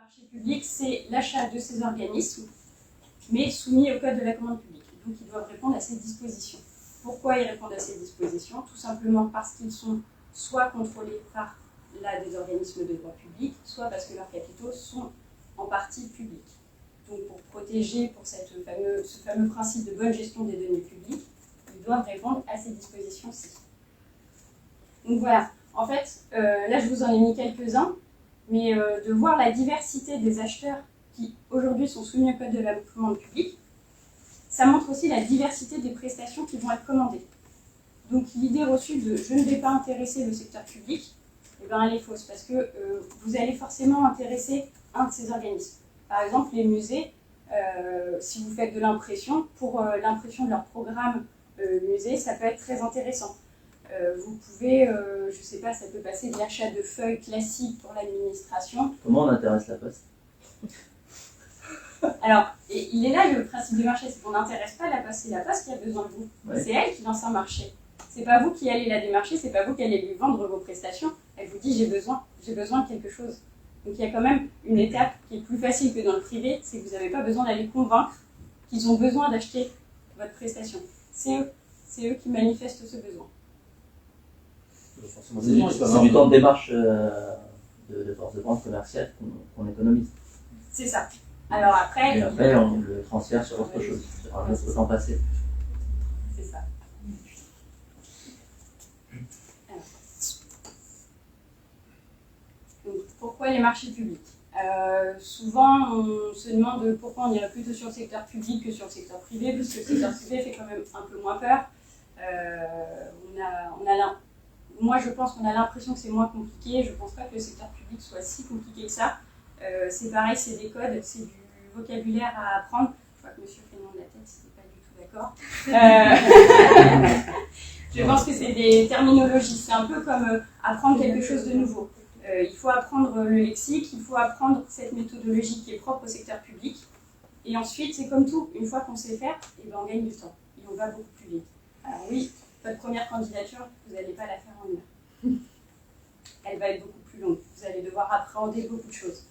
marché public, c'est l'achat de ces organismes, mais soumis au code de la commande publique. Donc ils doivent répondre à ces dispositions. Pourquoi ils répondent à ces dispositions? Tout simplement parce qu'ils sont soit contrôlés par des organismes de droit public, soit parce que leurs capitaux sont en partie publics. Donc pour protéger, pour ce fameux principe de bonne gestion des données publiques, ils doivent répondre à ces dispositions-ci. Donc voilà, en fait, là je vous en ai mis quelques-uns, mais de voir la diversité des acheteurs qui aujourd'hui sont soumis au code de la commande publique, ça montre aussi la diversité des prestations qui vont être commandées. Donc l'idée reçue de « je ne vais pas intéresser le secteur public », eh ben, elle est fausse, parce que vous allez forcément intéresser un de ces organismes. Par exemple, les musées, si vous faites de l'impression, pour l'impression de leur programme musée, ça peut être très intéressant. Vous pouvez, je ne sais pas, ça peut passer de l'achat de feuilles classiques pour l'administration. Comment on intéresse la Poste? Alors, il est là le principe du marché, c'est qu'on n'intéresse pas la Poste, c'est la Poste qui a besoin de vous. Ouais. C'est elle qui lance un marché. C'est pas vous qui allez la démarcher, c'est pas vous qui allez lui vendre vos prestations. Elle vous dit j'ai besoin de quelque chose. Donc il y a quand même une étape qui est plus facile que dans le privé, c'est que vous n'avez pas besoin d'aller convaincre qu'ils ont besoin d'acheter votre prestation. C'est eux qui manifestent ce besoin. C'est du temps de démarche de force de vente commerciale qu'on économise. C'est ça. Alors après, et après on le transfère sur autre chose, sur un autre temps passé. C'est ça. Alors. Donc, pourquoi les marchés publics? Souvent, on se demande pourquoi on irait plutôt sur le secteur public que sur le secteur privé, parce que le secteur privé fait quand même un peu moins peur. Moi, je pense qu'on a l'impression que c'est moins compliqué. Je ne pense pas que le secteur public soit si compliqué que ça. C'est pareil, c'est des codes, c'est du vocabulaire à apprendre. Je vois que monsieur fait le nom de la tête, il n'est pas du tout d'accord. Je pense que c'est des terminologies. C'est un peu comme apprendre quelque chose de nouveau. Il faut apprendre le lexique, il faut apprendre cette méthodologie qui est propre au secteur public. Et ensuite, c'est comme tout, une fois qu'on sait faire, et ben on gagne du temps. Et on va beaucoup plus vite. Alors oui, votre première candidature, vous n'allez pas la faire en une heure. Elle va être beaucoup plus longue. Vous allez devoir appréhender beaucoup de choses.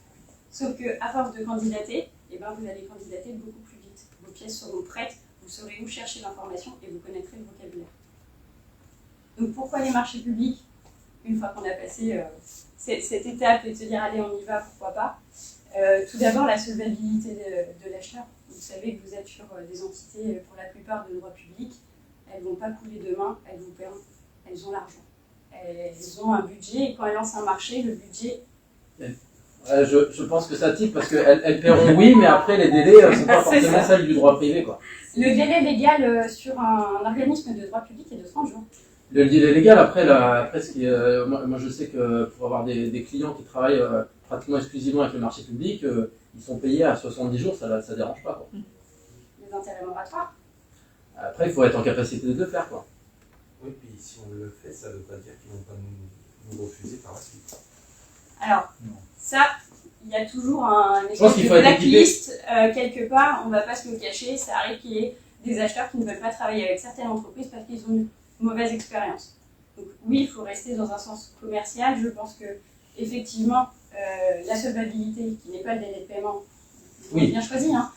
Sauf qu'à force de candidater, eh ben vous allez candidater beaucoup plus vite. Vos pièces seront prêtes, vous saurez où chercher l'information et vous connaîtrez le vocabulaire. Donc pourquoi les marchés publics? Une fois qu'on a passé cette étape et de se dire allez on y va, pourquoi pas. Tout d'abord la solvabilité de l'acheteur. Vous savez que vous êtes sur des entités pour la plupart de droit public. Elles ne vont pas couler demain, elles vous paieront. Elles ont l'argent. Elles ont un budget et quand elles lancent un marché, le budget... Je pense que ça type parce qu'elles paieront oui, mais après les délais ne sont pas forcément celles du droit privé, quoi. Le délai légal sur un organisme de droit public est de 30 jours. Le délai légal, après ce qui est, moi je sais que pour avoir des clients qui travaillent pratiquement exclusivement avec le marché public, ils sont payés à 70 jours, ça dérange pas, quoi. Les intérêts moratoires. Après, il faut être en capacité de le faire, quoi. Oui, puis si on le fait, ça ne veut pas dire qu'ils ne vont pas nous refuser par la suite. Alors, ça, il y a toujours un espèce de blacklist quelque part, on ne va pas se le cacher, ça arrive qu'il y ait des acheteurs qui ne veulent pas travailler avec certaines entreprises parce qu'ils ont une mauvaise expérience. Donc oui, il faut rester dans un sens commercial, je pense que effectivement, la solvabilité, qui n'est pas le délai de paiement, oui. Bien choisi, hein.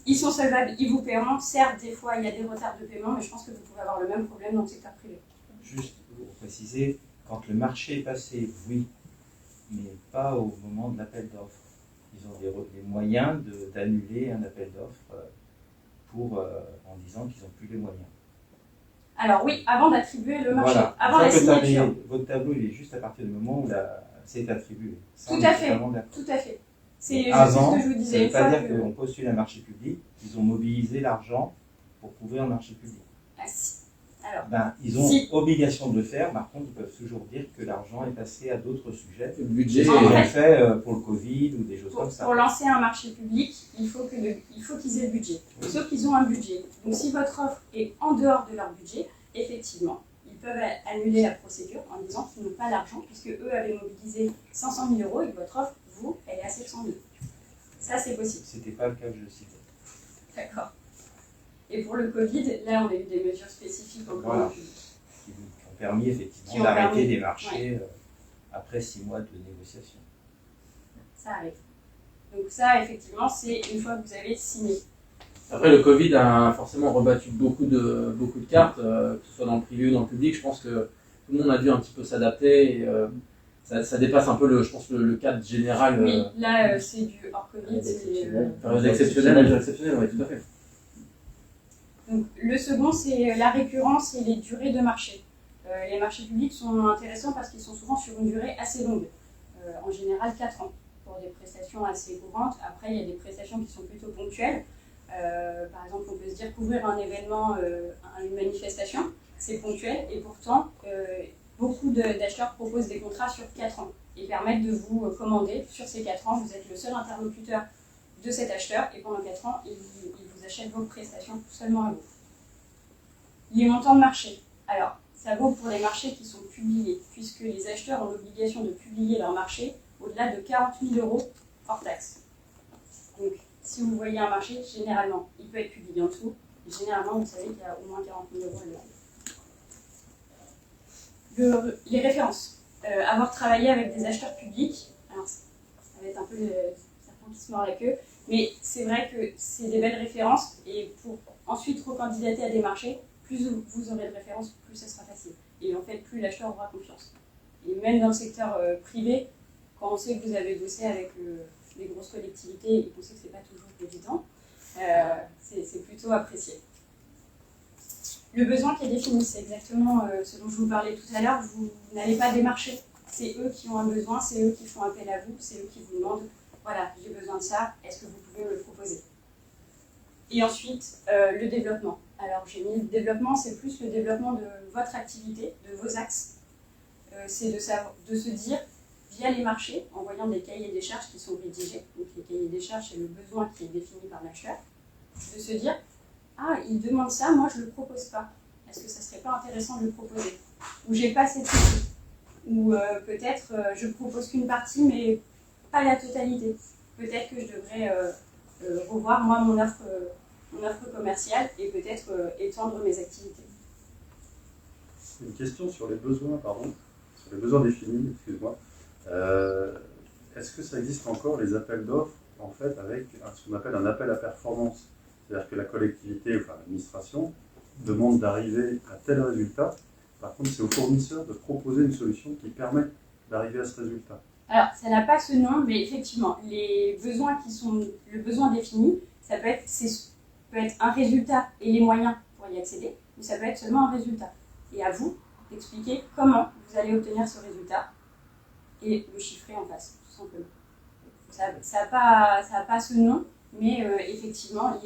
Ils sont solvables, ils vous paieront. Certes, des fois, il y a des retards de paiement, mais je pense que vous pouvez avoir le même problème dans le secteur privé. Juste pour préciser, quand le marché est passé, oui, mais pas au moment de l'appel d'offres. Ils ont des moyens d'annuler un appel d'offres en disant qu'ils n'ont plus les moyens. Alors oui, avant d'attribuer le marché, voilà. avant la signature. Votre tableau, il est juste à partir du moment où c'est attribué. Ça, tout à fait. C'est avant, ce que je vous disais. Ça ne veut pas dire qu'on postule un marché public, ils ont mobilisé l'argent pour couvrir un marché public. Ah si. Alors, ils ont obligation de le faire, par contre, ils peuvent toujours dire que l'argent est passé à d'autres sujets. Le budget est fait pour le Covid ou des choses comme ça. Pour lancer un marché public, il faut qu'ils aient le budget. Oui. Sauf qu'ils ont un budget. Donc si votre offre est en dehors de leur budget, effectivement, ils peuvent annuler la procédure en disant qu'ils n'ont pas l'argent, puisque eux avaient mobilisé 500 000 € et que votre offre, vous, elle est à 700 000. Ça, c'est possible. C'était pas le cas que je citais. D'accord. Et pour le Covid, là, on a eu des mesures spécifiques au commande publique. Qui ont permis effectivement d'arrêter des marchés après 6 mois de négociation. ça arrive. Donc ça, effectivement, c'est une fois que vous avez signé. Après, le Covid a forcément rebattu beaucoup de cartes, que ce soit dans le privé ou dans le public. Je pense que tout le monde a dû un petit peu s'adapter. Et, ça dépasse un peu, le cadre général. Oui, là, c'est du hors Covid. Période exceptionnelle, oui, tout à fait. Donc, le second, c'est la récurrence et les durées de marché. Les marchés publics sont intéressants parce qu'ils sont souvent sur une durée assez longue, en général 4 ans, pour des prestations assez courantes. Après, il y a des prestations qui sont plutôt ponctuelles. Par exemple, on peut se dire couvrir un événement, une manifestation, c'est ponctuel, et pourtant, beaucoup d'acheteurs proposent des contrats sur 4 ans et permettent de vous commander sur ces 4 ans. Vous êtes le seul interlocuteur de cet acheteur et pendant 4 ans, il vous achète vos prestations seulement à vous. Les montants de marché. Alors, ça vaut pour les marchés qui sont publiés, puisque les acheteurs ont l'obligation de publier leur marché au-delà de 40 000 € hors taxe. Donc, si vous voyez un marché, généralement, il peut être publié en dessous. Et généralement, vous savez qu'il y a au moins 40 000 € à lever. Les références. Avoir travaillé avec des acheteurs publics, alors ça va être un peu le serpent qui se mord la queue, mais c'est vrai que c'est des belles références et pour ensuite recandidater à des marchés, plus vous aurez de références, plus ça sera facile. Et en fait, plus l'acheteur aura confiance. Et même dans le secteur privé, quand on sait que vous avez bossé avec les grosses collectivités et qu'on sait que ce n'est pas toujours évident, c'est plutôt apprécié. Le besoin qui est défini, c'est exactement ce dont je vous parlais tout à l'heure. Vous n'allez pas démarcher. C'est eux qui ont un besoin, c'est eux qui font appel à vous, c'est eux qui vous demandent « Voilà, j'ai besoin de ça, est-ce que vous pouvez me le proposer ?» Et ensuite, le développement. Alors, j'ai mis le développement, c'est plus le développement de votre activité, de vos axes. C'est de se dire, via les marchés, en voyant des cahiers des charges qui sont rédigés, donc les cahiers des charges, c'est le besoin qui est défini par l'acheteur, de se dire, ah, il demande ça, moi je ne le propose pas. Est-ce que ça ne serait pas intéressant de le proposer? Ou j'ai pas cette idée. Ou peut-être je ne propose qu'une partie, mais pas la totalité. Peut-être que je devrais revoir moi mon offre commerciale et peut-être étendre mes activités. Une question sur les besoins, sur les besoins définis, excuse-moi. Est-ce que ça existe encore les appels d'offres en fait avec ce qu'on appelle un appel à performance? C'est-à-dire que la collectivité, enfin l'administration, demande d'arriver à tel résultat. Par contre, c'est au fournisseur de proposer une solution qui permet d'arriver à ce résultat. Alors, ça n'a pas ce nom, mais effectivement, les besoins qui sont le besoin défini, ça peut être un résultat et les moyens pour y accéder, ou ça peut être seulement un résultat. Et à vous d'expliquer comment vous allez obtenir ce résultat et le chiffrer en face, tout simplement. Ça n'a pas ce nom, mais effectivement,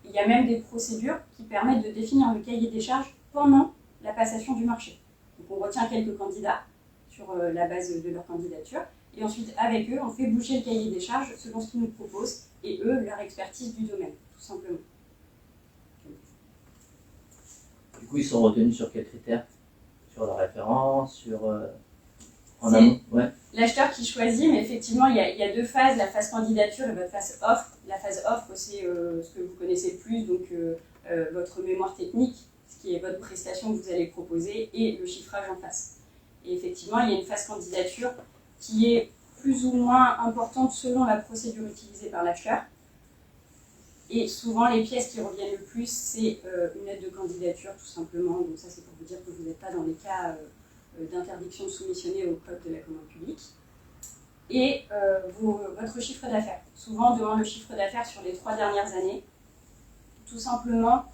il y a même des procédures qui permettent de définir le cahier des charges pendant la passation du marché. Donc on retient quelques candidats sur la base de leur candidature, et ensuite avec eux, on fait bouger le cahier des charges selon ce qu'ils nous proposent, et eux, leur expertise du domaine, tout simplement. Du coup, ils sont retenus sur quels critères? Sur la référence, sur... en amont, ouais. L'acheteur qui choisit, mais effectivement, il y a deux phases, la phase candidature et votre phase offre. La phase offre, c'est ce que vous connaissez le plus, donc votre mémoire technique, ce qui est votre prestation que vous allez proposer, et le chiffrage en face. Et effectivement, il y a une phase candidature qui est plus ou moins importante selon la procédure utilisée par l'acheteur. Et souvent, les pièces qui reviennent le plus, c'est une lettre de candidature, tout simplement. Donc ça, c'est pour vous dire que vous n'êtes pas dans les cas d'interdiction de soumissionner au code de la commande publique. Et votre chiffre d'affaires. Souvent, on demande le chiffre d'affaires sur les 3 dernières années, tout simplement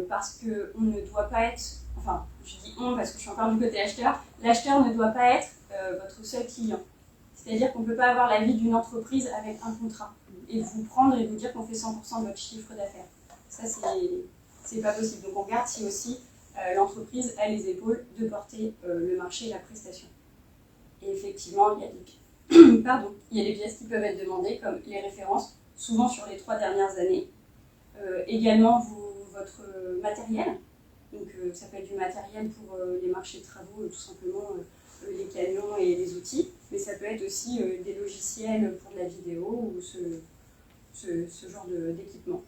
parce qu'on ne doit pas être, enfin, je dis on parce que je suis encore du côté acheteur, l'acheteur ne doit pas être votre seul client. C'est-à-dire qu'on ne peut pas avoir l'avis d'une entreprise avec un contrat et vous prendre et vous dire qu'on fait 100% de votre chiffre d'affaires. Ça, c'est pas possible. Donc on regarde si aussi l'entreprise a les épaules de porter le marché et la prestation. Et effectivement, il y a des pièces qui peuvent être demandées, comme les références, souvent sur les 3 dernières années. Également, votre matériel. Donc ça peut être du matériel pour les marchés de travaux, tout simplement les camions et les outils. Mais ça peut être aussi des logiciels pour de la vidéo ou ce genre d'équipement.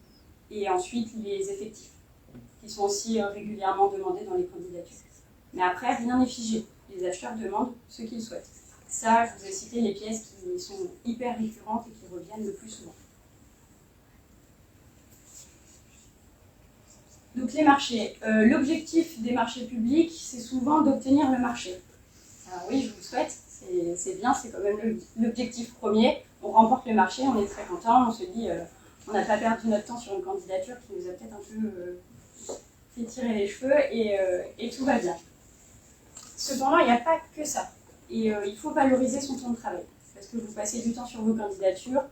Et ensuite, les effectifs, qui sont aussi régulièrement demandés dans les candidatures. Mais après, rien n'est figé. Les acheteurs demandent ce qu'ils souhaitent. Ça, je vous ai cité les pièces qui sont hyper récurrentes et qui reviennent le plus souvent. Donc les marchés. L'objectif des marchés publics, c'est souvent d'obtenir le marché. Alors oui, je vous le souhaite, c'est bien, c'est quand même l'objectif premier. On remporte le marché, on est très content, on se dit on n'a pas perdu notre temps sur une candidature qui nous a peut-être un peu fait tirer les cheveux et tout va bien. Cependant, il n'y a pas que ça. Et il faut valoriser son temps de travail. Parce que vous passez du temps sur vos candidatures.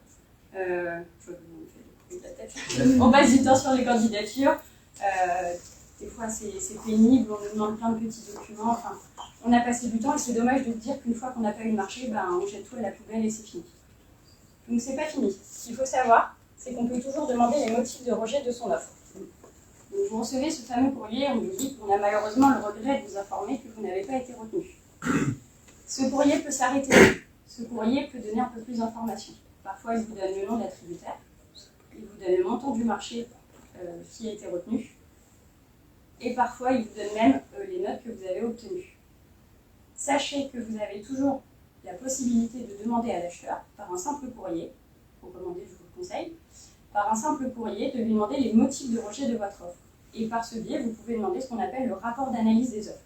On passe du temps sur les candidatures. Des fois, c'est pénible, on nous demande plein de petits documents. Enfin, on a passé du temps et c'est dommage de dire qu'une fois qu'on n'a pas eu le marché, ben, on jette tout à la poubelle et c'est fini. Donc, c'est pas fini. Ce qu'il faut savoir, c'est qu'on peut toujours demander les motifs de rejet de son offre. Donc, vous recevez ce fameux courrier, on vous dit qu'on a malheureusement le regret de vous informer que vous n'avez pas été retenu. Ce courrier peut s'arrêter. Ce courrier peut donner un peu plus d'informations. Parfois, il vous donne le nom de l'attributaire, il vous donne le montant du marché qui a été retenu, et parfois, il vous donne même les notes que vous avez obtenues. Sachez que vous avez toujours la possibilité de demander à l'acheteur, par un simple courrier, recommandé, je vous le conseille, par un simple courrier, de lui demander les motifs de rejet de votre offre. Et par ce biais, vous pouvez demander ce qu'on appelle le rapport d'analyse des offres.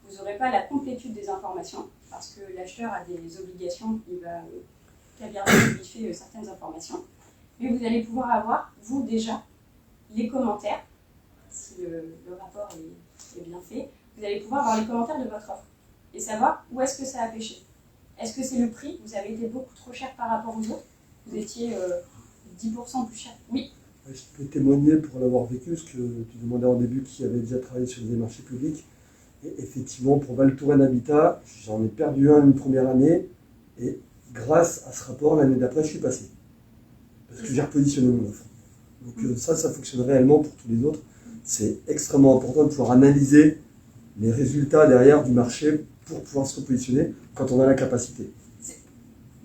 Vous n'aurez pas la complétude des informations, parce que l'acheteur a des obligations, il va caviarder certaines informations, mais vous allez pouvoir avoir, vous déjà, les commentaires, si le rapport est bien fait, vous allez pouvoir voir les commentaires de votre offre et savoir où est-ce que ça a pêché. Est-ce que c'est le prix? Vous avez été beaucoup trop cher par rapport aux autres? Vous étiez 10% plus cher? Oui. Je peux témoigner pour l'avoir vécu, ce que tu demandais en début qui avait déjà travaillé sur des marchés publics. Et effectivement, pour Val Touraine Habitat, j'en ai perdu un une première année et grâce à ce rapport, l'année d'après, je suis passé. Parce que j'ai repositionné mon offre. Donc ça fonctionne réellement pour tous les autres. C'est extrêmement important de pouvoir analyser les résultats derrière du marché pour pouvoir se repositionner quand on a la capacité.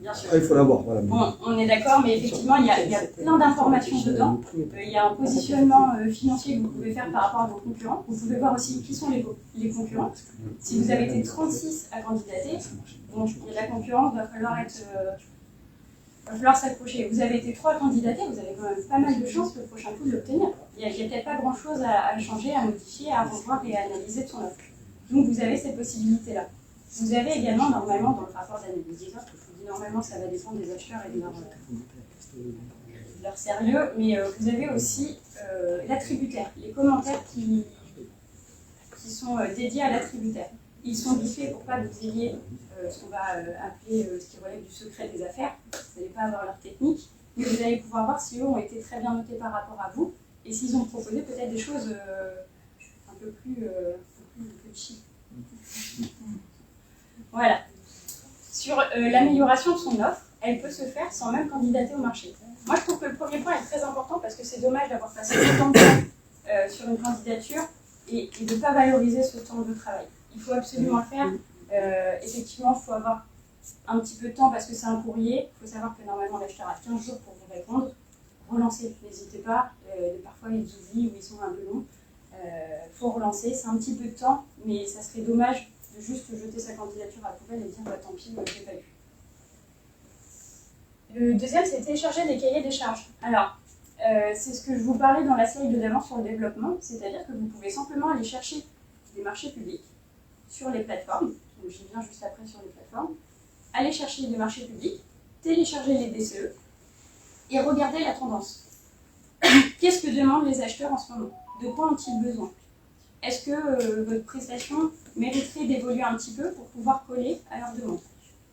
Bien sûr. Après, il faut l'avoir. Voilà. On est d'accord, mais effectivement, il y a plein d'informations dedans. Il y a un positionnement financier que vous pouvez faire par rapport à vos concurrents. Vous pouvez voir aussi qui sont les concurrents. Si vous avez été 36 à candidater, donc il y a de la concurrence, il va falloir s'accrocher. Vous avez été 3 à candidater, vous avez quand même pas mal de chances le prochain coup de l'obtenir. Il n'y a peut-être pas grand-chose à changer, à modifier, à revoir et à analyser de son offre. Donc vous avez ces possibilités-là. Vous avez également, normalement, dans le rapport d'analyse des offres, je vous dis normalement, ça va dépendre des acheteurs et de leur sérieux, mais vous avez aussi l'attributaire, les commentaires qui sont dédiés à l'attributaire. Ils sont biffés pour pas que vous ayez ce qu'on va appeler ce qui relève du secret des affaires. Vous n'allez pas avoir leur technique, mais vous allez pouvoir voir si eux ont été très bien notés par rapport à vous et s'ils ont proposé peut-être des choses un peu plus chic. Voilà. Sur l'amélioration de son offre, elle peut se faire sans même candidater au marché. Moi, je trouve que le premier point est très important parce que c'est dommage d'avoir passé autant de temps sur une candidature et de ne pas valoriser ce temps de travail. Il faut absolument le faire. Effectivement, il faut avoir un petit peu de temps parce que c'est un courrier. Il faut savoir que normalement, l'acheteur a 15 jours pour vous répondre. Relancez, n'hésitez pas. Parfois, ils oublient ou ils sont un peu longs. Il faut relancer. C'est un petit peu de temps, mais ça serait dommage de juste jeter sa candidature à la poubelle et dire bah, tant pis, je n'ai pas eu. Le deuxième, c'est télécharger des cahiers des charges. Alors, c'est ce que je vous parlais dans la série de d'avant sur le développement, c'est-à-dire que vous pouvez simplement aller chercher des marchés publics sur les plateformes, donc j'y viens juste après sur les plateformes, aller chercher des marchés publics, télécharger les DCE et regarder la tendance. Qu'est-ce que demandent les acheteurs en ce moment? De quoi ont-ils besoin? Est-ce que votre prestation mériterait d'évoluer un petit peu pour pouvoir coller à leurs demandes?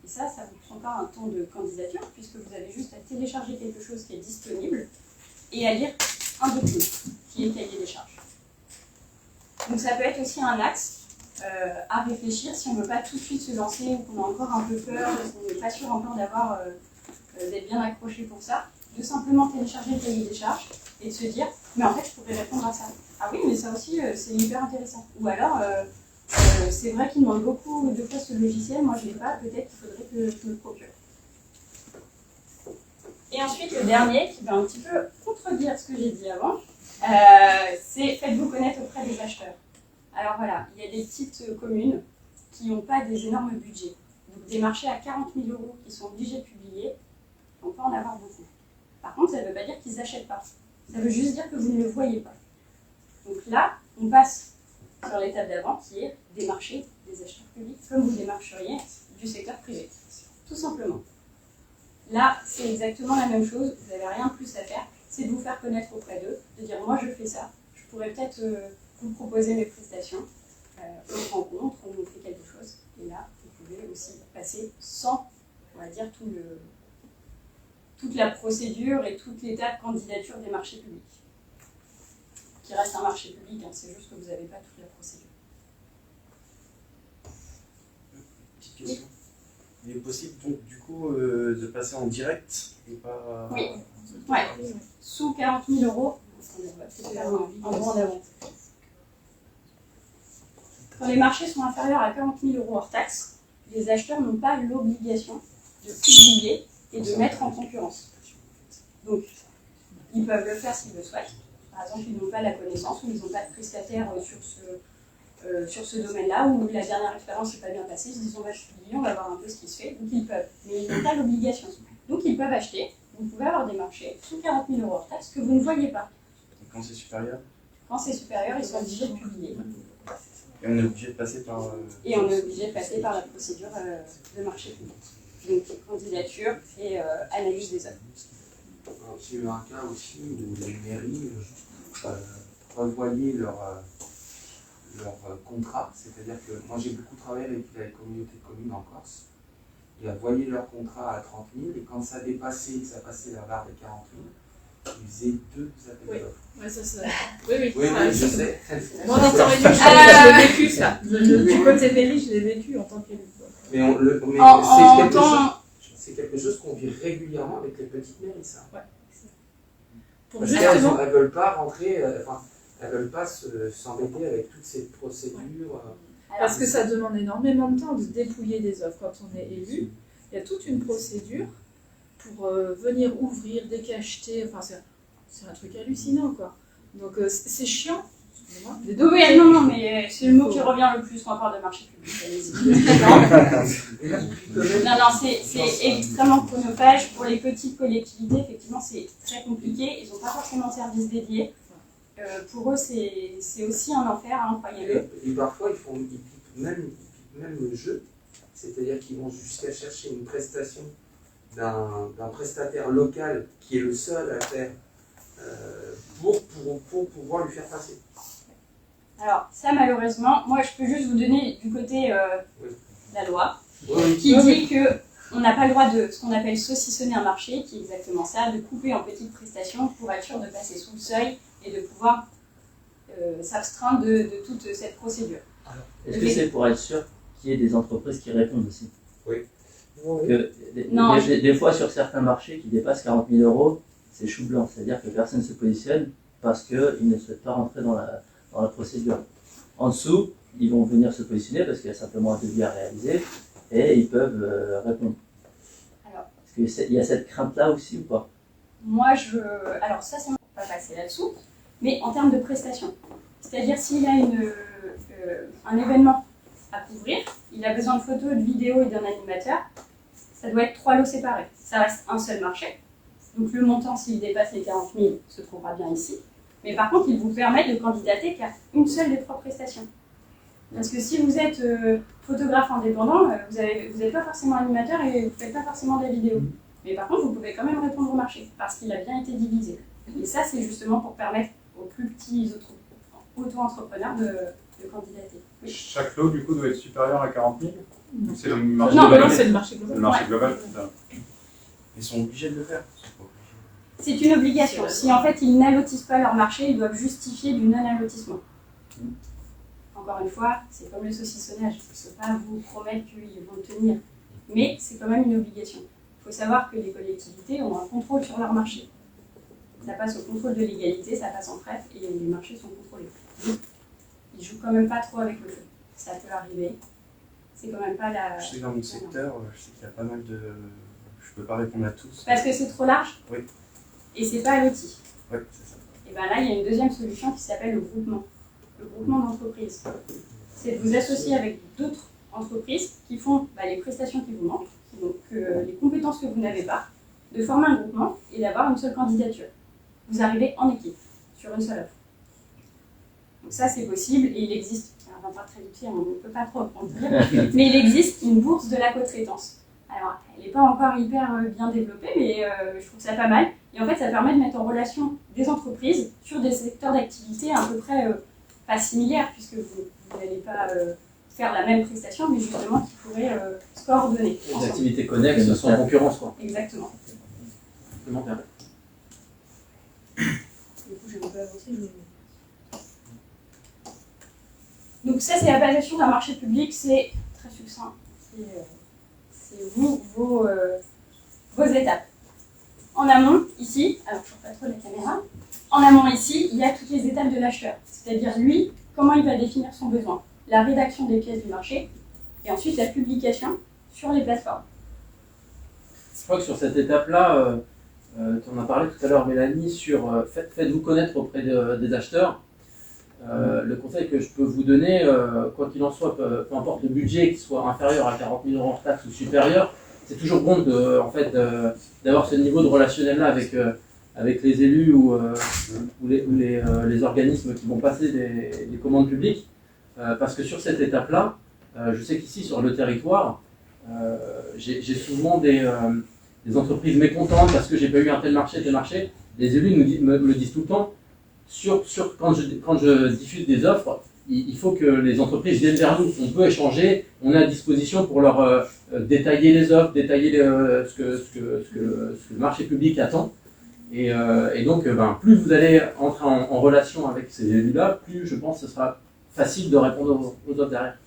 Et ça ne vous prend pas un temps de candidature, puisque vous avez juste à télécharger quelque chose qui est disponible et à lire un document, qui est le cahier des charges. Donc ça peut être aussi un axe à réfléchir si on ne veut pas tout de suite se lancer ou qu'on a encore un peu peur, qu'on n'est pas sûr encore d'être bien accroché pour ça, de simplement télécharger le cahier des charges et de se dire « mais en fait, je pourrais répondre à ça ». Ah oui, mais ça aussi, c'est hyper intéressant. Ou alors, c'est vrai qu'il demande beaucoup de fois ce logiciel, moi je ne l'ai pas, peut-être qu'il faudrait que je me le procure. Et ensuite, le dernier, qui va un petit peu contredire ce que j'ai dit avant, c'est faites-vous connaître auprès des acheteurs. Alors voilà, il y a des petites communes qui n'ont pas des énormes budgets. Donc des marchés à 40 000 € qui sont obligés de publier, on peut en avoir beaucoup. Par contre, ça ne veut pas dire qu'ils n'achètent pas. Ça veut juste dire que vous ne le voyez pas. Donc là, on passe sur l'étape d'avant qui est démarcher des acheteurs publics comme vous démarcheriez du secteur privé. Tout simplement. Là, c'est exactement la même chose. Vous n'avez rien de plus à faire. C'est de vous faire connaître auprès d'eux, de dire moi je fais ça, je pourrais peut-être vous proposer mes prestations. On se rencontre, on vous fait quelque chose. Et là, vous pouvez aussi passer sans, on va dire, toute la procédure et toute l'étape de candidature des marchés publics. Qui reste un marché public, hein, c'est juste que vous n'avez pas toute la procédure. Petite question. Il est possible donc du coup de passer en direct et pas. Oui. Ouais. Sous 40 000 €, c'est un bon en avant. Quand les marchés sont inférieurs à 40 000 € hors taxe, les acheteurs n'ont pas l'obligation de publier et de mettre en concurrence. Donc, ils peuvent le faire s'ils le souhaitent. Par exemple, ils n'ont pas la connaissance ou ils n'ont pas de prestataire sur ce domaine-là, où la dernière expérience n'est pas bien passée, ils se disent on va publier, on va voir un peu ce qui se fait, donc ils peuvent. Mais ils n'ont pas l'obligation. Donc ils peuvent acheter, vous pouvez avoir des marchés sous 40 000 € hors taxe que vous ne voyez pas. Et quand c'est supérieur? Quand c'est supérieur, ils sont obligés de publier. Et on est obligé de passer par. Et on est obligé de passer par la procédure de marché public. Donc candidature et analyse des offres. J'ai eu un cas aussi où les mairies revoyaient leur contrat, c'est-à-dire que moi j'ai beaucoup travaillé avec la communauté de communes en Corse, ils voyaient leur contrat à 30 000 et quand ça passait la barre des 40 000, ils faisaient 2 appels d'offres. Ouais, ça. Oui. Oui, je sais. Moi, dans ton réunion, je l'ai vécu ça. Du côté mairie, je l'ai vécu en tant qu'élu. Mais c'est quelque chose qu'on vit régulièrement avec les petites mairies, ça. Ouais. Parce qu'elles ne veulent pas rentrer, elles ne veulent pas s'embêter avec toutes ces procédures. Parce que ça demande énormément de temps de dépouiller des offres quand on est élu. Il y a toute une procédure pour venir ouvrir, décacheter. Enfin, c'est un truc hallucinant, quoi. Donc c'est chiant. Excusez-moi. Oui, non, mais c'est le mot qui revient le plus quand on parle de marché public. Non, c'est extrêmement chronophage. Pour les petites collectivités, effectivement, c'est très compliqué. Ils n'ont pas forcément de service dédié. Pour eux, c'est aussi un enfer, hein, croyez-le. Et parfois, ils piquent même le jeu. C'est-à-dire qu'ils vont jusqu'à chercher une prestation d'un prestataire local qui est le seul à faire pour pouvoir lui faire passer. Alors, ça, malheureusement, moi, je peux juste vous donner du côté de la loi, qui dit qu'on n'a pas le droit de ce qu'on appelle saucissonner un marché, qui est exactement ça, de couper en petites prestations pour être sûr de passer sous le seuil et de pouvoir s'abstraindre de toute cette procédure. Est-ce que c'est pour être sûr qu'il y ait des entreprises qui répondent aussi? Oui. Des fois, sur certains marchés qui dépassent 40 000 €, c'est chou blanc, c'est-à-dire que personne ne se positionne parce qu'ils ne souhaitent pas rentrer dans la procédure. En dessous, ils vont venir se positionner parce qu'il y a simplement un devis à réaliser et ils peuvent répondre. Est-ce qu'il y a cette crainte-là aussi ou pas? Moi, alors ça, c'est pas passer là-dessous, mais en termes de prestations. C'est-à-dire s'il a un événement à couvrir, il a besoin de photos, de vidéos et d'un animateur, ça doit être 3 lots séparés. Ça reste un seul marché. Donc le montant, s'il dépasse les 40 000, se trouvera bien ici. Mais par contre, il vous permet de candidater qu'à une seule des 3 prestations. Parce que si vous êtes photographe indépendant, vous n'êtes pas forcément animateur et vous ne faites pas forcément de la vidéo. Mais par contre, vous pouvez quand même répondre au marché, parce qu'il a bien été divisé. Et ça, c'est justement pour permettre aux plus petits auto-entrepreneurs de candidater. Oui. Chaque lot, du coup, doit être supérieur à 40 000 ? C'est le marché non, global. c'est le marché global. Le marché global, c'est ça. Ils sont obligés de le faire. C'est une obligation. Si en fait ils n'allotissent pas leur marché, ils doivent justifier du non-allotissement. Encore une fois, c'est comme le saucissonnage. Je ne peux pas vous promettre qu'ils vont le tenir. Mais c'est quand même une obligation. Il faut savoir que les collectivités ont un contrôle sur leur marché. Ça passe au contrôle de l'égalité, ça passe en prête et les marchés sont contrôlés. Donc, ils ne jouent quand même pas trop avec le feu. Ça peut arriver. C'est quand même pas la... Je sais que dans mon secteur, je sais qu'il y a pas mal de... Je peux pas répondre à tous. Parce que c'est trop large. Oui. Et c'est pas alloti. Oui, c'est ça. Et bien là, il y a une deuxième solution qui s'appelle le groupement d'entreprises. C'est de vous associer avec d'autres entreprises qui font les prestations qui vous manquent, donc les compétences que vous n'avez pas, de former un groupement et d'avoir une seule candidature. Vous arrivez en équipe, sur une seule offre. Donc ça, c'est possible et il existe, on va pas très vite, on ne peut pas trop en dire, mais il existe une bourse de la co-traitance. Alors, elle n'est pas encore hyper bien développée, mais je trouve ça pas mal. Et en fait, ça permet de mettre en relation des entreprises sur des secteurs d'activité à peu près pas similaires, puisque vous n'allez pas faire la même prestation, mais justement qui pourraient se coordonner. Des activités connexes sans concurrence, quoi. Exactement. Complémentaire. Du coup, je vais un peu avancer. Donc ça, c'est la passation d'un marché public, c'est très succinct. C'est vos étapes. En amont, ici, alors je ne vois pas trop la caméra, en amont ici, il y a toutes les étapes de l'acheteur. C'est-à-dire lui, comment il va définir son besoin. La rédaction des pièces du marché, et ensuite la publication sur les plateformes. Je crois que sur cette étape-là, tu en as parlé tout à l'heure, Mélanie, sur faites-vous connaître auprès des acheteurs. Le conseil que je peux vous donner, quoi qu'il en soit, peu importe le budget, qu'il soit inférieur à 40 000 € hors taxe ou supérieur, c'est toujours bon d'avoir ce niveau de relationnel-là avec les élus ou les organismes qui vont passer des commandes publiques. Parce que sur cette étape-là, je sais qu'ici, sur le territoire, j'ai souvent des entreprises mécontentes parce que j'ai pas eu un tel marché. Les élus me disent tout le temps, quand je diffuse des offres, il faut que les entreprises viennent vers nous. On peut échanger, on est à disposition pour leur détailler les offres, détailler ce que le marché public attend. Et donc, plus vous allez entrer en relation avec ces élus-là, plus je pense que ce sera facile de répondre aux offres derrière.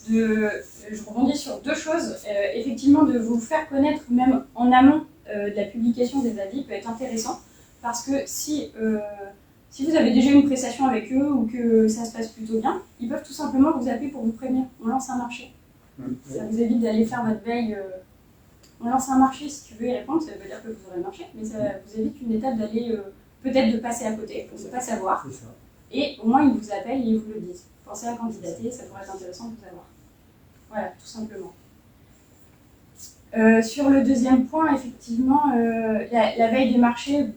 Je rebondis sur deux choses. Effectivement, de vous faire connaître même en amont de la publication des avis peut être intéressant, parce que si vous avez déjà une prestation avec eux ou que ça se passe plutôt bien, ils peuvent tout simplement vous appeler pour vous prévenir. On lance un marché. Ça vous évite d'aller faire votre veille. On lance un marché, si tu veux y répondre, ça veut dire que vous aurez le marché, mais ça vous évite une étape d'aller peut-être de passer à côté, pour ne pas savoir. C'est ça. Et au moins, ils vous appellent et ils vous le disent. Pensez à candidater, ça pourrait être intéressant de vous avoir. Voilà, tout simplement. Sur le deuxième point, effectivement, la veille des marchés,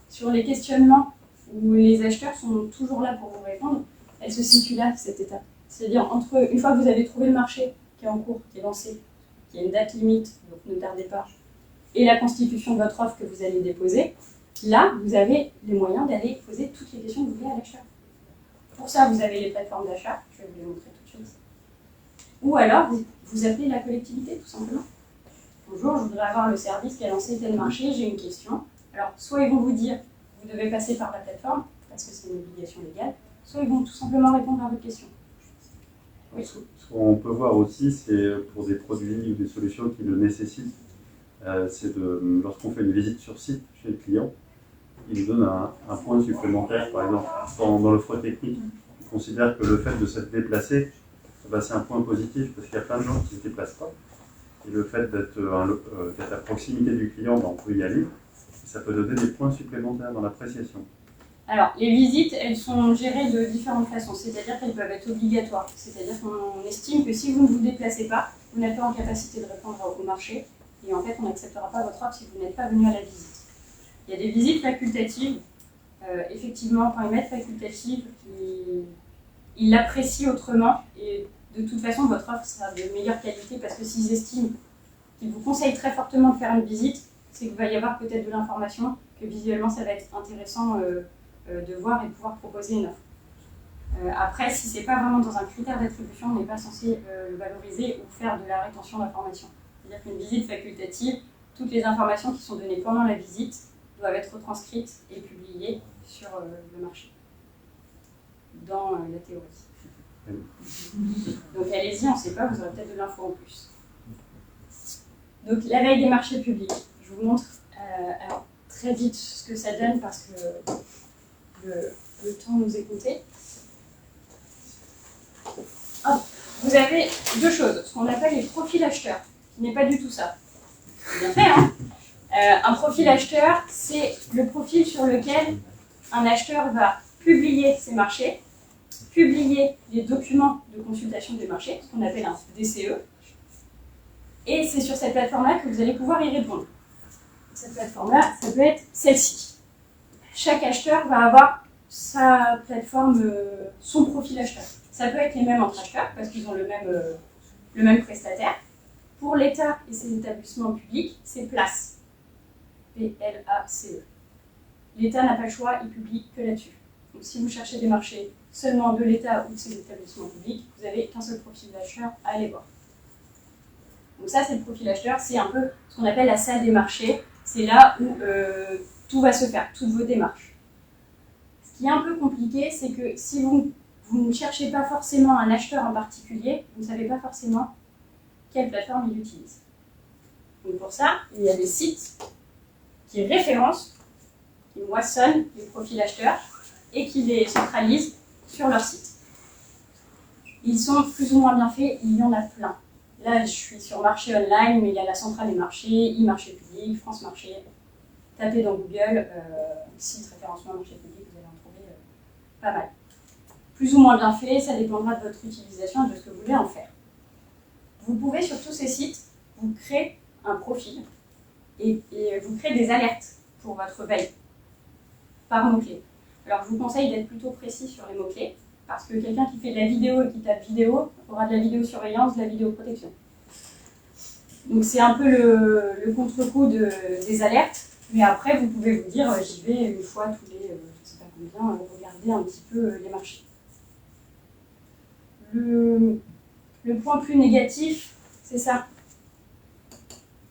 sur les questionnements où les acheteurs sont toujours là pour vous répondre, elle se situe là, cette étape. C'est-à-dire, une fois que vous avez trouvé le marché qui est en cours, qui est lancé, qui a une date limite, donc ne tardez pas, et la constitution de votre offre que vous allez déposer, là, vous avez les moyens d'aller poser toutes les questions que vous voulez à l'acheteur. Pour ça, vous avez les plateformes d'achat, je vais vous les montrer tout de suite. Ou alors, vous appelez la collectivité, tout simplement. Bonjour, je voudrais avoir le service qui a lancé tel marché, j'ai une question. Alors, soit ils vont vous dire, vous devez passer par la plateforme, parce que c'est une obligation légale, soit ils vont tout simplement répondre à votre question. Oui. Ce qu'on peut voir aussi, c'est pour des produits ou des solutions qui le nécessitent, c'est lorsqu'on fait une visite sur site chez le client, il nous donne un point supplémentaire, par exemple, dans l'offre technique. Il considère que le fait de s'être déplacé, c'est un point positif, parce qu'il y a plein de gens qui ne se déplacent pas. Et le fait d'être à proximité du client, on peut y aller. Ça peut donner des points supplémentaires dans l'appréciation. Alors, les visites, elles sont gérées de différentes façons, c'est-à-dire qu'elles peuvent être obligatoires. C'est-à-dire qu'on estime que si vous ne vous déplacez pas, vous n'êtes pas en capacité de répondre au marché, et en fait, on n'acceptera pas votre offre si vous n'êtes pas venu à la visite. Il y a des visites facultatives. Effectivement, quand ils mettent facultative, ils l'apprécient autrement, et de toute façon, votre offre sera de meilleure qualité, parce que s'ils estiment qu'ils vous conseillent très fortement de faire une visite, c'est qu'il va y avoir peut-être de l'information, que visuellement, ça va être intéressant de voir et de pouvoir proposer une offre. Après, si ce n'est pas vraiment dans un critère d'attribution, on n'est pas censé le valoriser ou faire de la rétention d'informations. C'est-à-dire qu'une visite facultative, toutes les informations qui sont données pendant la visite doivent être retranscrites et publiées sur le marché, dans la théorie. Donc allez-y, on ne sait pas, vous aurez peut-être de l'info en plus. Donc la veille des marchés publics, je vous montre alors, très vite ce que ça donne parce que le temps nous est compté. Hop. Vous avez deux choses, ce qu'on appelle les profils acheteurs, qui n'est pas du tout ça. C'est bien fait, hein? Un profil acheteur, c'est le profil sur lequel un acheteur va publier ses marchés publier les documents de consultation des marchés, ce qu'on appelle un DCE. Et c'est sur cette plateforme-là que vous allez pouvoir y répondre. Cette plateforme-là, ça peut être celle-ci. Chaque acheteur va avoir sa plateforme, son profil acheteur. Ça peut être les mêmes entre acheteurs, parce qu'ils ont le même prestataire. Pour l'État et ses établissements publics, c'est PLACE. P-L-A-C-E. L'État n'a pas le choix, il publie que là-dessus. Donc si vous cherchez des marchés seulement de l'État ou de ses établissements publics, vous n'avez qu'un seul profil d'acheteur à aller voir. Donc ça, c'est le profil acheteur, c'est un peu ce qu'on appelle la salle des marchés. C'est là où tout va se faire, toutes vos démarches. Ce qui est un peu compliqué, c'est que si vous ne cherchez pas forcément un acheteur en particulier, vous ne savez pas forcément quelle plateforme il utilise. Donc pour ça, il y a des sites qui référencent, qui moissonnent les profils acheteurs et qui les centralisent sur leur site. Ils sont plus ou moins bien faits, il y en a plein. Là, je suis sur Marché Online, mais il y a la centrale des marchés, e-marché public, France Marché. Tapez dans Google, site référencement marché public, vous allez en trouver pas mal. Plus ou moins bien fait, ça dépendra de votre utilisation et de ce que vous voulez en faire. Vous pouvez sur tous ces sites, vous créer un profil et vous créer des alertes pour votre veille par mots-clés. Alors je vous conseille d'être plutôt précis sur les mots-clés, parce que quelqu'un qui fait de la vidéo et qui tape vidéo aura de la vidéosurveillance, de la vidéoprotection. Donc c'est un peu le contre-coup des alertes, mais après vous pouvez vous dire j'y vais une fois tous les, je ne sais pas combien, regarder un petit peu les marchés. Le point plus négatif, c'est ça.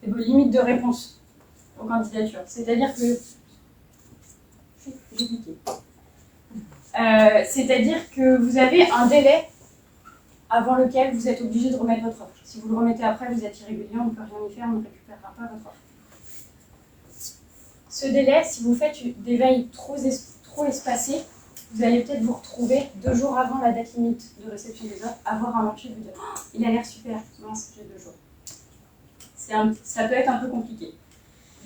C'est vos limites de réponse aux candidatures. C'est-à-dire que... J'ai cliqué. C'est-à-dire que vous avez un délai avant lequel vous êtes obligé de remettre votre offre. Si vous le remettez après, vous êtes irrégulier, on ne peut rien y faire, on ne récupérera pas votre offre. Ce délai, si vous faites des veilles trop espacées, vous allez peut-être vous retrouver 2 jours avant la date limite de réception des offres, avoir un marché et vous dire oh, il a l'air super, mince, j'ai 2 jours. Ça peut être un peu compliqué.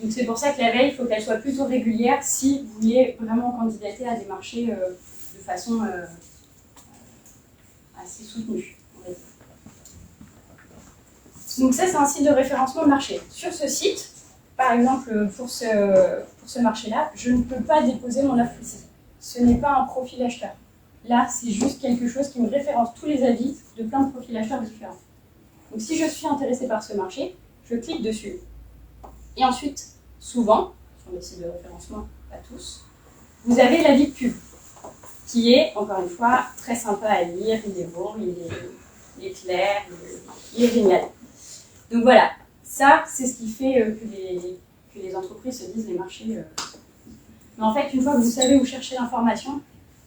Donc c'est pour ça que la veille, il faut qu'elle soit plutôt régulière si vous voulez vraiment candidater à des marchés de façon assez soutenue, on va dire. Donc ça, c'est un site de référencement de marché. Sur ce site, par exemple, pour ce marché-là, je ne peux pas déposer mon offre ici. Ce n'est pas un profil acheteur. Là, c'est juste quelque chose qui me référence tous les avis de plein de profils acheteurs différents. Donc si je suis intéressée par ce marché, je clique dessus. Et ensuite, souvent, sur les sites de référencement, pas tous, vous avez l'avis de pub, qui est, encore une fois, très sympa à lire, il est beau, il est clair, il est génial. Donc voilà, ça, c'est ce qui fait que les entreprises se disent les marchés. Mais en fait, une fois que vous savez où chercher l'information,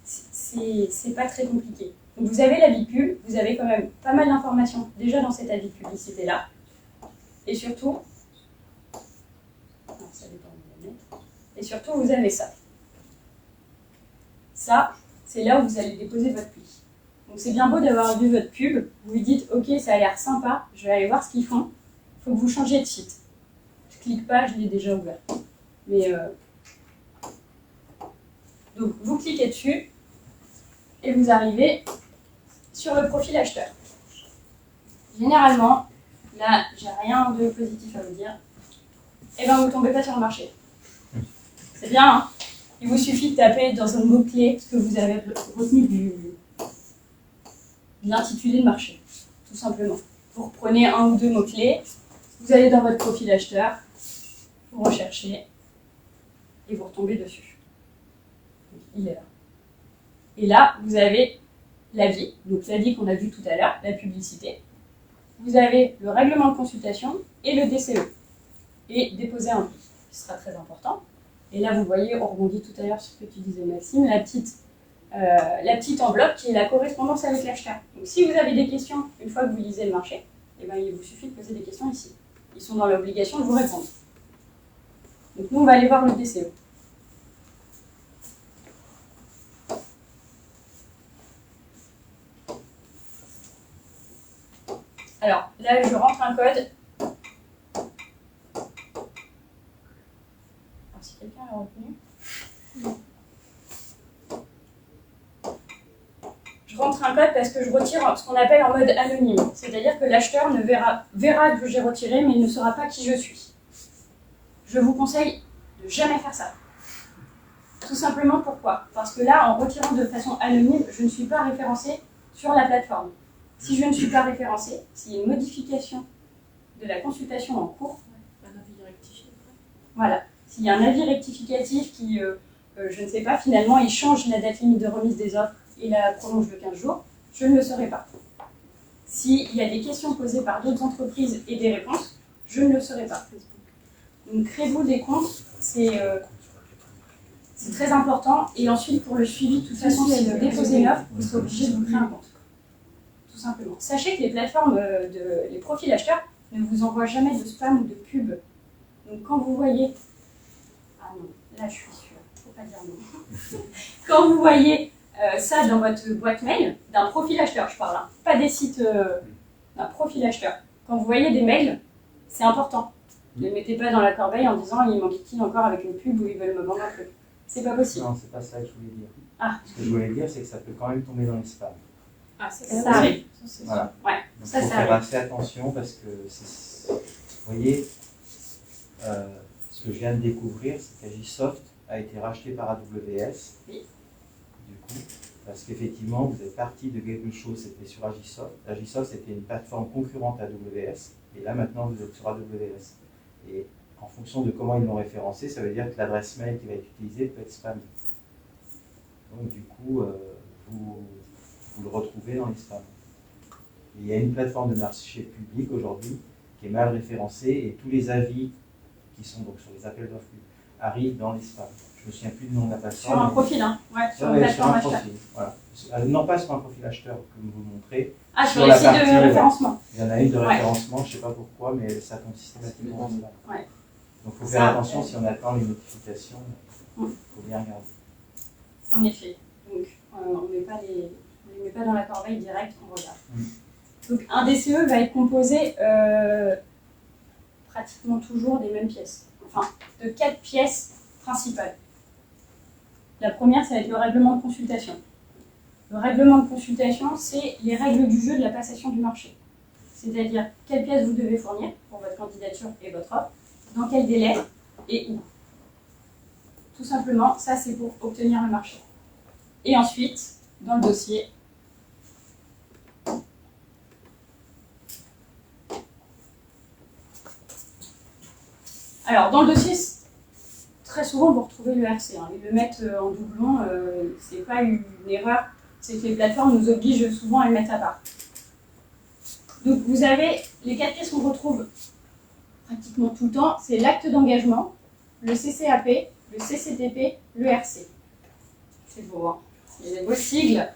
c'est pas très compliqué. Donc vous avez l'avis de pub, vous avez quand même pas mal d'informations déjà dans cet avis de publicité-là. Et surtout, ça dépend où vous mettre. Et surtout, vous avez ça. Ça, c'est là où vous allez déposer votre pli. Donc c'est bien beau d'avoir vu votre pub, vous lui dites ok, ça a l'air sympa, je vais aller voir ce qu'ils font. Il faut que vous changiez de site. Je clique pas, je l'ai déjà ouvert. Mais donc vous cliquez dessus et vous arrivez sur le profil acheteur. Généralement, là, j'ai rien de positif à vous dire. Et bien, vous ne tombez pas sur le marché. C'est bien, hein? Il vous suffit de taper dans un mot-clé ce que vous avez retenu de l'intitulé de marché, tout simplement. Vous reprenez 1 ou 2 mots-clés, vous allez dans votre profil acheteur, vous recherchez, et vous retombez dessus. Donc, il est là. Et là, vous avez l'avis, donc l'avis qu'on a vu tout à l'heure, la publicité. Vous avez le règlement de consultation et le DCE. Et déposer un prix, qui sera très important. Et là, vous voyez, on rebondit tout à l'heure sur ce que tu disais, Maxime, la petite enveloppe qui est la correspondance avec l'acheteur. Donc si vous avez des questions, une fois que vous lisez le marché, eh ben, il vous suffit de poser des questions ici. Ils sont dans l'obligation de vous répondre. Donc nous, on va aller voir le DCE. Alors, là, je rentre un code. Alors, si quelqu'un l'a retenu. Je montre un code parce que je retire ce qu'on appelle en mode anonyme. C'est-à-dire que l'acheteur ne verra que j'ai retiré, mais il ne saura pas qui je suis. Je vous conseille de jamais faire ça. Tout simplement pourquoi? Parce que là, en retirant de façon anonyme, je ne suis pas référencée sur la plateforme. Si je ne suis pas référencée, s'il y a une modification de la consultation en cours, Un avis rectifié. voilà. S'il y a un avis rectificatif qui, je ne sais pas, finalement, il change la date limite de remise des offres et la prolonge de 15 jours, je ne le saurai pas. S'il y a des questions posées par d'autres entreprises et des réponses, je ne le saurai pas. Donc, créez-vous des comptes, c'est très important. Et ensuite, pour le suivi, de toute façon, si vous déposez une offre, vous serez obligé de vous créer un compte. Tout simplement. Sachez que les plateformes, les profils acheteurs, ne vous envoient jamais de spam ou de pub. Donc, quand vous voyez... Ah non, là, je suis sûre. Faut pas dire non. Quand vous voyez ça dans votre boîte mail, d'un profil acheteur, je parle, hein, pas des sites, d'un profil acheteur. Quand vous voyez des mails, c'est important. Ne les mettez pas dans la corbeille en disant il m'enquiquine encore avec une pub ou ils veulent me vendre un truc. C'est pas possible. Non, c'est pas ça que je voulais dire. Ah. Ce que je voulais dire, c'est que ça peut quand même tomber dans les spams. Ah, Ça arrive. Voilà. Ouais, Donc, ça faut faire arrive. assez attention parce que, vous voyez, ce que je viens de découvrir, c'est qu'Agisoft a été racheté par AWS. Oui. Du coup, parce qu'effectivement, vous êtes parti de quelque chose, c'était sur Agisoft. Agisoft, c'était une plateforme concurrente à AWS. Et là, maintenant, vous êtes sur AWS. Et en fonction de comment ils l'ont référencé, ça veut dire que l'adresse mail qui va être utilisée peut être spam. Donc, du coup, vous le retrouvez dans les spams. Et il y a une plateforme de marché public aujourd'hui qui est mal référencée et tous les avis qui sont donc sur les appels d'offres arrivent dans les spams. Je ne me souviens plus du nom de la plateforme. Sur un profil, hein. Ouais, sur une sur plateforme un acheteur. profil. Voilà. Non pas sur un profil acheteur, comme vous le montrez. Ah, sur Sur les la sites partie, de référencement. Il y en a une de Ouais. référencement, je ne sais pas pourquoi, mais ça tombe systématiquement en spam. Ouais. Donc il faut Ça, faire attention si on attend les notifications, il Mm. faut bien regarder. En effet. Donc, on ne les met pas dans la corbeille direct, on regarde. Donc, un DCE va être composé pratiquement toujours des mêmes pièces. Enfin, de 4 pièces principales. La première, ça va être le règlement de consultation. Le règlement de consultation, c'est les règles du jeu de la passation du marché. C'est-à-dire quelles pièces vous devez fournir pour votre candidature et votre offre, dans quel délai et où. Tout simplement, ça c'est pour obtenir le marché. Et ensuite, dans le dossier, alors dans le dossier, très souvent vous retrouvez le RC. Hein. Ils le mettent en doublon, c'est pas une erreur, c'est que les plateformes nous obligent souvent à le mettre à part. Donc vous avez les 4 pièces qu'on retrouve pratiquement tout le temps, c'est l'acte d'engagement, le CCAP, le CCTP, le RC. C'est beau, hein, c'est des beaux sigles.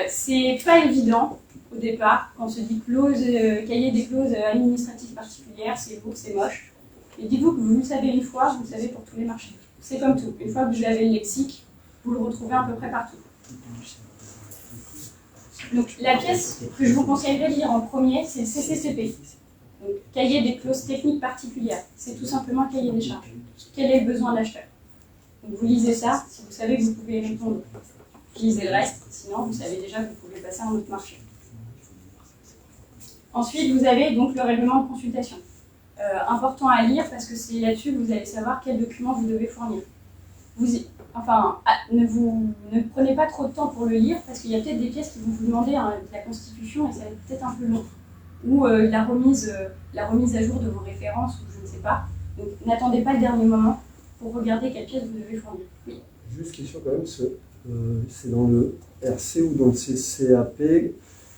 C'est pas évident au départ, quand on se dit clause, cahier des clauses administratives particulières, c'est beau, c'est moche. Et dites-vous que vous le savez une fois, vous le savez pour tous les marchés. C'est comme tout, une fois que vous avez le lexique, vous le retrouvez à peu près partout. Donc la pièce que je vous conseillerais de lire en premier, c'est le CCCP. Donc, cahier des clauses techniques particulières. C'est tout simplement cahier des charges. Quel est le besoin de l'acheteur? Donc vous lisez ça, si vous savez que vous pouvez y répondre. Lisez le reste, sinon vous savez déjà que vous pouvez passer à un autre marché. Ensuite, vous avez donc le règlement de consultation. Important à lire parce que c'est là-dessus que vous allez savoir quels documents vous devez fournir. Ne prenez pas trop de temps pour le lire parce qu'il y a peut-être des pièces qui vont vous demander de la constitution et ça va être peut-être un peu long. Ou la remise à jour de vos références ou je ne sais pas. Donc n'attendez pas le dernier moment pour regarder quelles pièces vous devez fournir. Oui. Juste question quand même, c'est dans le RC ou dans le CCAP.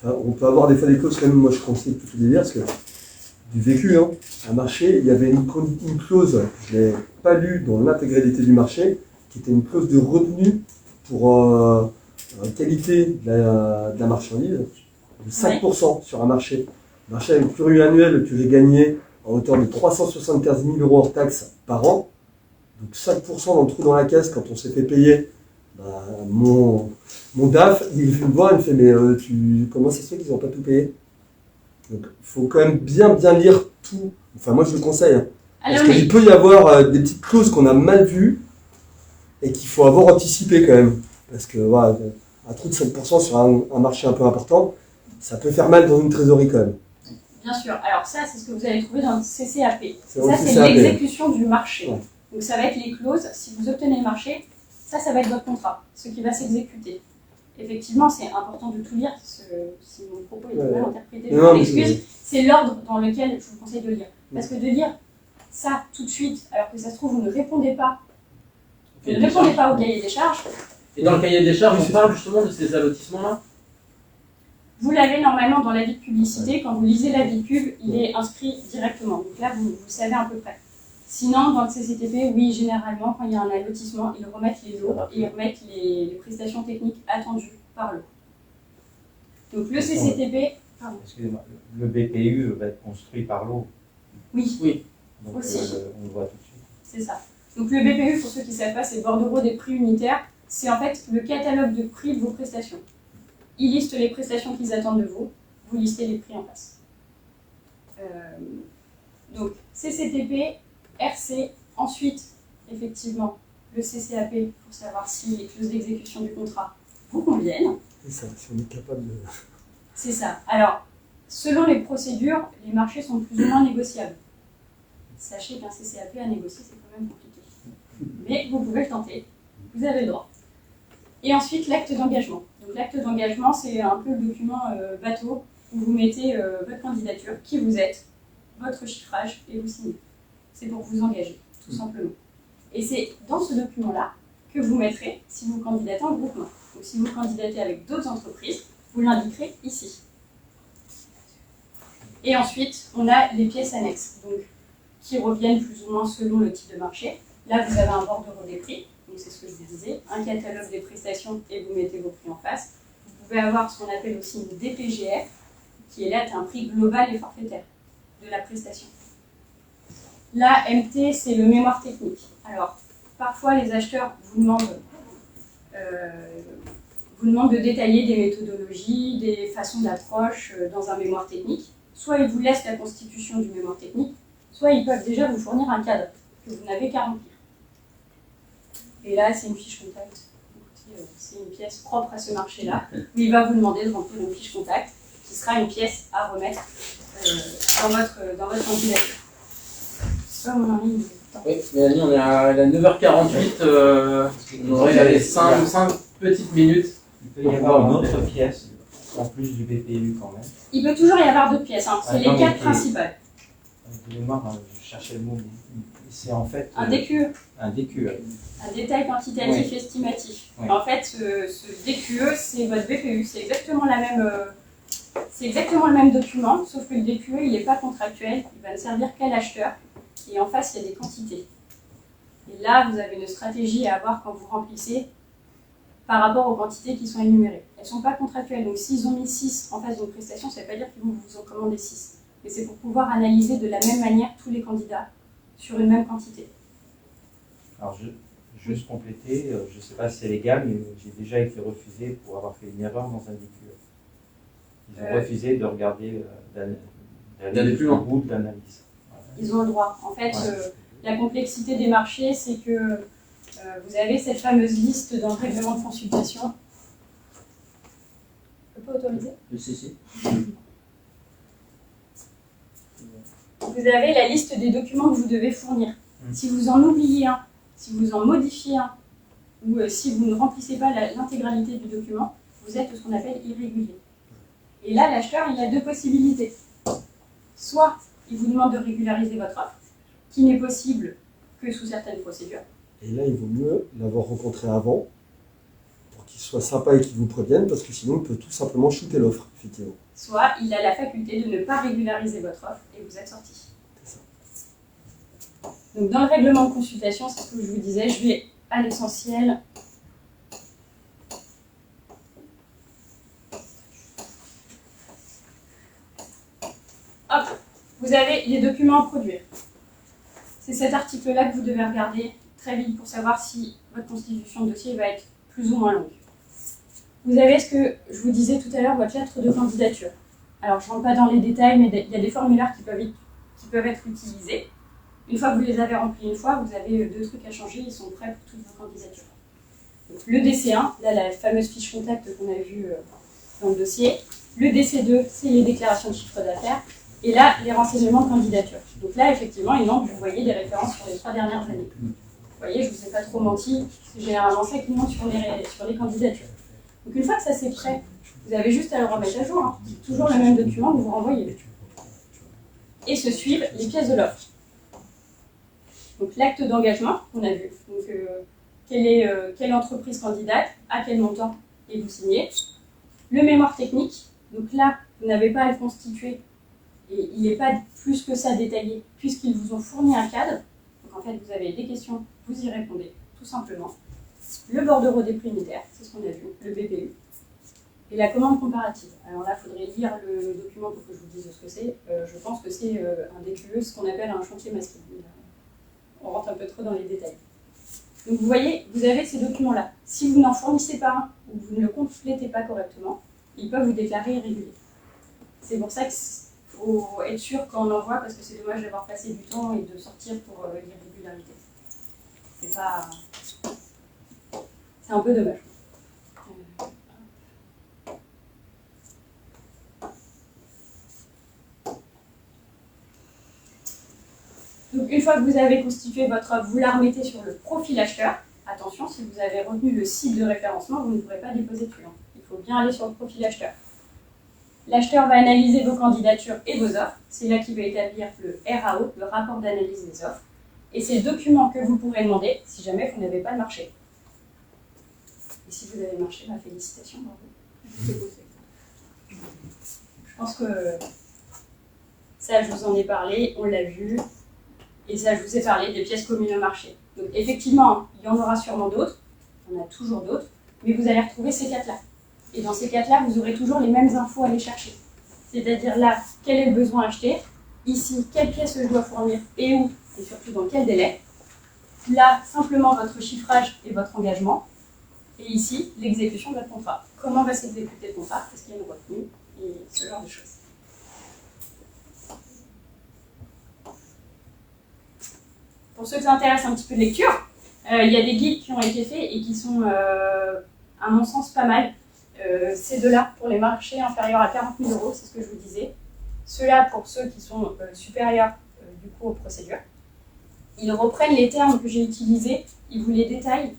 Enfin, on peut avoir des fois des clauses quand même, moi je conseille plutôt de lire parce que du vécu, hein, un marché, il y avait une clause, je ne l'ai pas lue dans l'intégralité du marché, qui était une clause de retenue pour qualité de la marchandise, de 5% sur un marché. Un marché pluriannuel que j'ai gagné en hauteur de 375 000 € hors taxes par an. Donc 5% dans le trou dans la caisse quand on s'est fait payer. Mon DAF, il me voit, il me fait mais comment ça se fait qu'ils n'ont pas tout payé? Donc il faut quand même bien lire tout. Enfin moi je le conseille. Hein. Parce qu'il peut y avoir des petites clauses qu'on a mal vues et qu'il faut avoir anticipé quand même. Parce que voilà, un trou de 5% sur un marché un peu important, ça peut faire mal dans une trésorerie quand même. Bien sûr. Alors ça, c'est ce que vous allez trouver dans le CCAP. C'est dans le Ça, c'est CCAP. l'exécution du marché. Ouais. Donc ça va être les clauses. Si vous obtenez le marché, ça va être votre contrat, ce qui va s'exécuter. Effectivement, c'est important de tout lire, si mon propos est mal interprété, je Non, m'en mais excuse. C'est l'ordre dans lequel je vous conseille de lire. Parce que de lire ça tout de suite, alors que ça se trouve, vous ne répondez pas. Vous ne répondez pas au cahier des charges. Et dans le cahier des charges, on parle justement de ces allotissements-là. Vous l'avez normalement dans l'avis de publicité. Quand vous lisez l'avis de pub, il est inscrit directement. Donc là, vous savez à peu près. Sinon, dans le CCTP, oui, généralement, quand il y a un allotissement, ils remettent les lots et ils remettent les prestations techniques attendues par lot. Donc le CCTP... Pardon. Excusez-moi, le BPU va être construit par l'eau. Oui, Oui. Donc Aussi. on le voit tout de suite. c'est ça. Donc le BPU, pour ceux qui ne savent pas, c'est bordereau des prix unitaires. C'est en fait le catalogue de prix de vos prestations. Ils listent les prestations qu'ils attendent de vous, vous listez les prix en face. Donc CCTP, RC, ensuite, effectivement, le CCAP pour savoir si les clauses d'exécution du contrat vous conviennent. C'est ça, si on est capable de... C'est ça. Alors, selon les procédures, les marchés sont plus ou moins négociables. Sachez qu'un CCAP à négocier, c'est quand même compliqué. Mais vous pouvez le tenter, vous avez le droit. Et ensuite, l'acte d'engagement. Donc l'acte d'engagement, c'est un peu le document bateau où vous mettez votre candidature, qui vous êtes, votre chiffrage et vous signez. C'est pour vous engager, tout simplement. Et c'est dans ce document-là que vous mettrez si vous candidatez en groupement. Donc si vous candidatez avec d'autres entreprises, vous l'indiquerez ici. Et ensuite, on a les pièces annexes, donc, qui reviennent plus ou moins selon le type de marché. Là, vous avez un bordereau des prix, donc c'est ce que je vous disais, un catalogue des prestations et vous mettez vos prix en face. Vous pouvez avoir ce qu'on appelle aussi une DPGF, qui est là un prix global et forfaitaire de la prestation. Là, MT, c'est le mémoire technique. Alors, parfois, les acheteurs vous demandent de détailler des méthodologies, des façons d'approche dans un mémoire technique. Soit ils vous laissent la constitution du mémoire technique, soit ils peuvent déjà vous fournir un cadre que vous n'avez qu'à remplir. Et là, c'est une fiche contact. Écoutez, c'est une pièce propre à ce marché-là, où il va vous demander de remplir une fiche contact, qui sera une pièce à remettre dans votre candidature. Je sais pas où on en est. Oui, Mélanie, on est à 9h48. On aurait les 5 petites minutes. Il peut y avoir une autre pièce, en plus du BPU quand même. Il peut toujours y avoir d'autres pièces, hein. C'est les 4 principales. De mémoire, je cherchais le mot, mais c'est en fait... Un DQE. Un DQE. Un détail quantitatif Oui. estimatif. Oui. En fait, ce DQE, c'est votre BPU. C'est exactement le même document, sauf que le DQE, il n'est pas contractuel. Il va ne servir qu'à l'acheteur. Et en face, il y a des quantités. Et là, vous avez une stratégie à avoir quand vous remplissez par rapport aux quantités qui sont énumérées. Elles ne sont pas contractuelles. Donc, s'ils ont mis 6 en face d'une prestation, ça ne veut pas dire qu'ils vont vous en commander 6. Mais c'est pour pouvoir analyser de la même manière tous les candidats sur une même quantité. Alors, juste compléter, je ne sais pas si c'est légal, mais j'ai déjà été refusé pour avoir fait une erreur dans un DQE. Ils ont refusé de regarder, d'aller plus loin. au bout de l'analyse. Ils ont le droit. En fait, Ouais. la complexité des marchés, c'est que vous avez cette fameuse liste dans le règlement de consultation. Je peux pas autoriser ? Si. Vous avez la liste des documents que vous devez fournir. Si vous en oubliez un, si vous en modifiez un, ou si vous ne remplissez pas l'intégralité du document, vous êtes ce qu'on appelle irrégulier. Et là, l'acheteur, il a deux possibilités. Soit il vous demande de régulariser votre offre, qui n'est possible que sous certaines procédures. Et là, il vaut mieux l'avoir rencontré avant, pour qu'il soit sympa et qu'il vous prévienne, parce que sinon, il peut tout simplement shooter l'offre, effectivement. Soit il a la faculté de ne pas régulariser votre offre et vous êtes sorti. C'est ça. Donc dans le règlement de consultation, c'est ce que je vous disais, je vais à l'essentiel. Hop, vous avez les documents à produire. C'est cet article-là que vous devez regarder très vite pour savoir si votre constitution de dossier va être plus ou moins longue. Vous avez ce que je vous disais tout à l'heure, votre lettre de candidature. Alors je ne rentre pas dans les détails, mais il y a des formulaires qui peuvent être utilisés. Une fois que vous les avez remplis une fois, vous avez 2 trucs à changer, ils sont prêts pour toutes vos candidatures. Donc, le DC1, là la fameuse fiche contact qu'on a vue dans le dossier. Le DC2, c'est les déclarations de chiffre d'affaires. Et là, les renseignements de candidature. Donc là, effectivement, il manque, vous voyez, des références sur les 3 dernières années. Vous voyez, je ne vous ai pas trop menti, c'est généralement ça qui manque sur les candidatures. Donc une fois que ça c'est prêt, vous avez juste à le remettre à jour. Hein. C'est toujours le même document que vous renvoyez. Et se suivent les pièces de l'offre. Donc l'acte d'engagement qu'on a vu. Donc quelle entreprise candidate, à quel montant, et vous signez. Le mémoire technique. Donc là, vous n'avez pas à le constituer. Et il n'est pas plus que ça détaillé, puisqu'ils vous ont fourni un cadre. Donc en fait, vous avez des questions, vous y répondez, tout simplement. Le bordereau des prix unitaires, c'est ce qu'on a vu, le BPU. Et la commande comparative. Alors là, il faudrait lire le document pour que je vous dise ce que c'est. Je pense que c'est un DQE, ce qu'on appelle un chantier masqué. On rentre un peu trop dans les détails. Donc vous voyez, vous avez ces documents-là. Si vous n'en fournissez pas un, ou vous ne le complétez pas correctement, ils peuvent vous déclarer irrégulier. C'est pour ça qu'il faut être sûr quand on l'envoie, parce que c'est dommage d'avoir passé du temps et de sortir pour l'irrégularité. C'est un peu dommage. Donc une fois que vous avez constitué votre offre, vous la remettez sur le profil acheteur. Attention, si vous avez retenu le site de référencement, vous ne pourrez pas déposer dessus. Il faut bien aller sur le profil acheteur. L'acheteur va analyser vos candidatures et vos offres. C'est là qu'il va établir le RAO, le rapport d'analyse des offres. Et c'est le document que vous pourrez demander si jamais vous n'avez pas le marché. Et si vous avez marché, félicitations, bravo. Je pense que ça, je vous en ai parlé, on l'a vu. Et ça, je vous ai parlé des pièces communes au marché. Donc effectivement, il y en aura sûrement d'autres, il y en a toujours d'autres, mais vous allez retrouver ces 4-là. Et dans ces 4-là, vous aurez toujours les mêmes infos à aller chercher. C'est-à-dire là, quel est le besoin acheté, ici, quelle pièce je dois fournir et où, et surtout dans quel délai. Là, simplement votre chiffrage et votre engagement. Et ici, l'exécution de votre contrat. Comment va s'exécuter le contrat, est-ce qu'il y a une retenue, et ce genre de choses. Pour ceux que ça intéresse un petit peu de lecture, il y a des guides qui ont été faits et qui sont, à mon sens, pas mal. Ces deux-là, pour les marchés inférieurs à 40 000 €, c'est ce que je vous disais. Ceux-là, pour ceux qui sont supérieurs, du coup, aux procédures. Ils reprennent les termes que j'ai utilisés, ils vous les détaillent.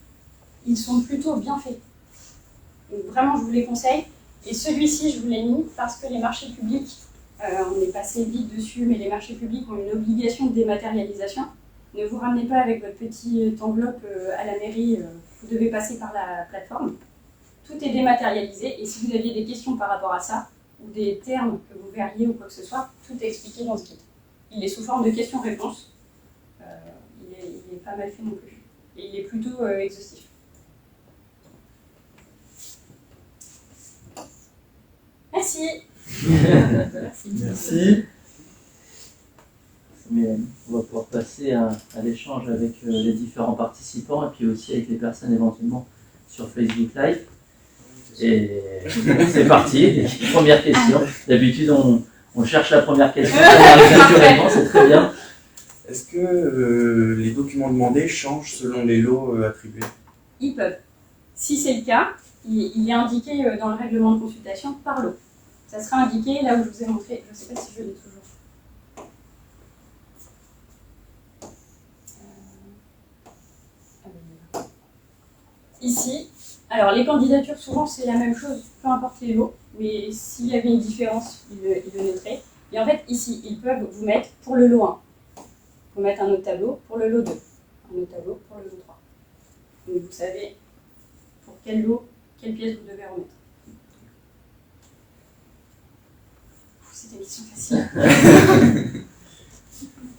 Ils sont plutôt bien faits. Donc vraiment, je vous les conseille. Et celui-ci, je vous l'ai mis parce que les marchés publics, on est passé vite dessus, mais les marchés publics ont une obligation de dématérialisation. Ne vous ramenez pas avec votre petite enveloppe à la mairie, vous devez passer par la plateforme. Tout est dématérialisé et si vous aviez des questions par rapport à ça, ou des termes que vous verriez ou quoi que ce soit, tout est expliqué dans ce guide. Il est sous forme de questions-réponses. Il est pas mal fait non plus. Et il est plutôt exhaustif. Merci. Merci. Mais on va pouvoir passer à l'échange avec les différents participants et puis aussi avec les personnes éventuellement sur Facebook Live. Et c'est parti, première question. D'habitude, on cherche la première question, naturellement, c'est très bien. Est-ce que les documents demandés changent selon les lots attribués? Ils peuvent. Si c'est le cas, il est indiqué dans le règlement de consultation par lot. Ça sera indiqué là où je vous ai montré, je ne sais pas si je l'ai toujours. Ici, alors les candidatures, souvent c'est la même chose, peu importe les lots, mais s'il y avait une différence, ils le noteraient. Et en fait, ici, ils peuvent vous mettre pour le lot 1, vous mettre un autre tableau pour le lot 2, un autre tableau pour le lot 3. Donc vous savez pour quel lot, quelle pièce vous devez remettre. C'était une question facile.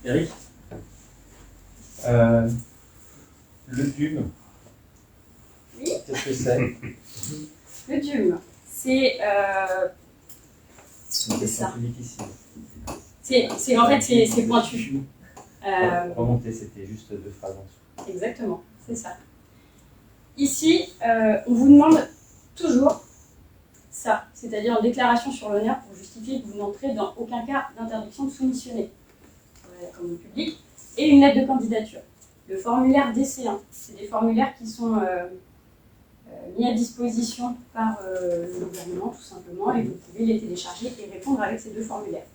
Eric? Le DUM. Oui. Qu'est-ce que c'est? Le DUM, c'est ça. C'est en fait c'est pointu. Remonter, c'était juste 2 phrases en dessous. Exactement, c'est ça. Ici, on vous demande toujours ça, c'est-à-dire une déclaration sur l'honneur pour justifier que vous n'entrez dans aucun cas d'interdiction de soumissionner comme au public, et une lettre de candidature. Le formulaire DC1, c'est des formulaires qui sont mis à disposition par le gouvernement, tout simplement, et vous pouvez les télécharger et répondre avec ces 2 formulaires.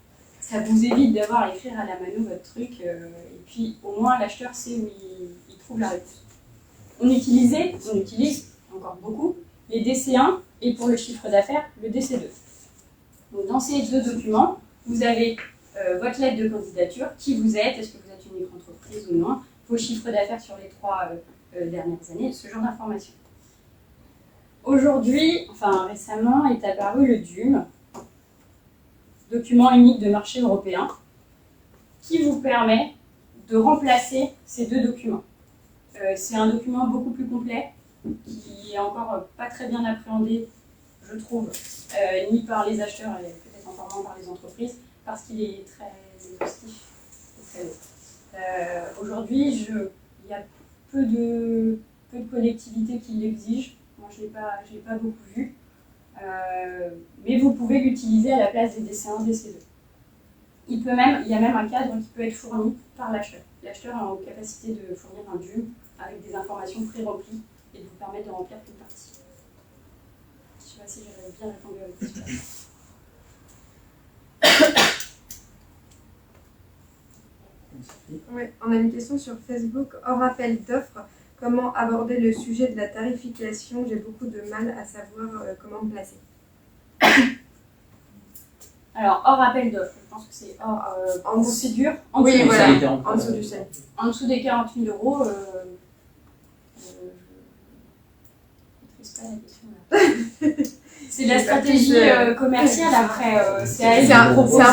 Ça vous évite d'avoir à écrire à la mano votre truc, et puis au moins l'acheteur sait où il trouve la réponse. On utilise encore beaucoup les DC1 et pour le chiffre d'affaires, le DC2. Donc dans ces 2 documents, vous avez votre lettre de candidature, qui vous êtes, est-ce que vous êtes une micro-entreprise ou non, vos chiffres d'affaires sur les 3 dernières années, ce genre d'informations. Aujourd'hui, enfin récemment, est apparu le DUM, document unique de marché européen, qui vous permet de remplacer ces 2 documents. C'est un document beaucoup plus complet, qui est encore pas très bien appréhendé, je trouve, ni par les acheteurs et peut-être encore moins par les entreprises, parce qu'il est très exhaustif et très lourd. Aujourd'hui, il y a peu de collectivités qui l'exigent. Moi, je l'ai pas beaucoup vu. Mais vous pouvez l'utiliser à la place des DC1, DC2. Il y a même un cadre qui peut être fourni par l'acheteur. L'acheteur a en capacité de fournir un DUM avec des informations pré-remplies et de vous permettre de remplir une partie. Je ne sais pas si j'avais bien répondu à votre question. Oui, on a une question sur Facebook. Hors appel d'offres, comment aborder le sujet de la tarification? J'ai beaucoup de mal à savoir comment me placer. Alors, hors appel d'offres, je pense que c'est hors en procédure. Oui, voilà, en dessous du seuil. En dessous des 40 000 euros, je ne maîtrise pas la question là. C'est de la stratégie commerciale après. C'est à elle de proposer.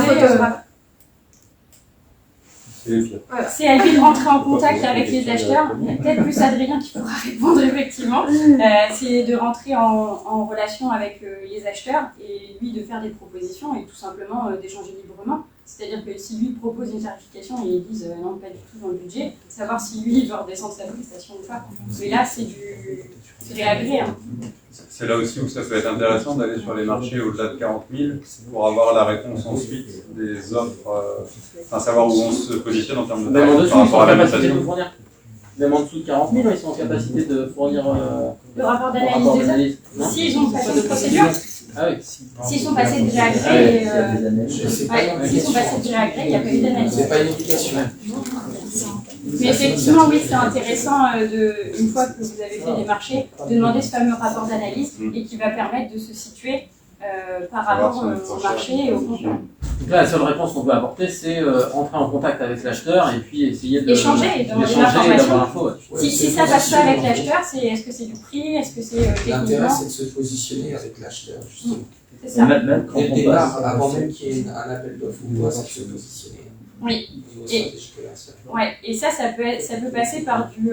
C'est à lui de rentrer en contact avec les acheteurs. Il y a peut-être plus Adrien qui pourra répondre effectivement. C'est de rentrer en relation avec les acheteurs et lui de faire des propositions et tout simplement d'échanger librement. C'est-à-dire que si lui propose une tarification et ils disent non, pas du tout dans le budget, savoir si lui doit redescendre sa prestation ou pas. Mais là, c'est réagréé. Hein. C'est là aussi où ça peut être intéressant d'aller sur les marchés au-delà de 40 000 pour avoir la réponse ensuite des offres, enfin savoir où on se positionne en termes de Même en dessous, par ils sont rapport en à la capacité de notation. fournir. Même en dessous de 40 000, ils sont en capacité de fournir le rapport d'analyse des offres. S'ils ont passé une procédure. Ah oui. S'ils sont passés de gré à gré, s'ils sont passés de gré à gré, il n'y a pas eu d'analyse. C'est pas une obligation. Mais effectivement, oui, c'est intéressant, une fois que vous avez fait des marchés, de demander ce fameux rapport d'analyse et qui va permettre de se situer par rapport au marché et au concurrent. Donc là, la seule réponse qu'on peut apporter, c'est entrer en contact avec l'acheteur et puis essayer de échanger et demander d'avoir l'information. l'info. Si ça passe pas avec l'acheteur, est-ce que c'est du prix, est-ce que c'est L'intérêt, techniquement? c'est de se positionner avec l'acheteur, justement. C'est ça. Même quand Dès le on départ, passe, avant même qu'il y ait un appel d'offres, on doit se positionner. Oui. Au niveau stratégique commercial. Ouais. Et ça peut passer par du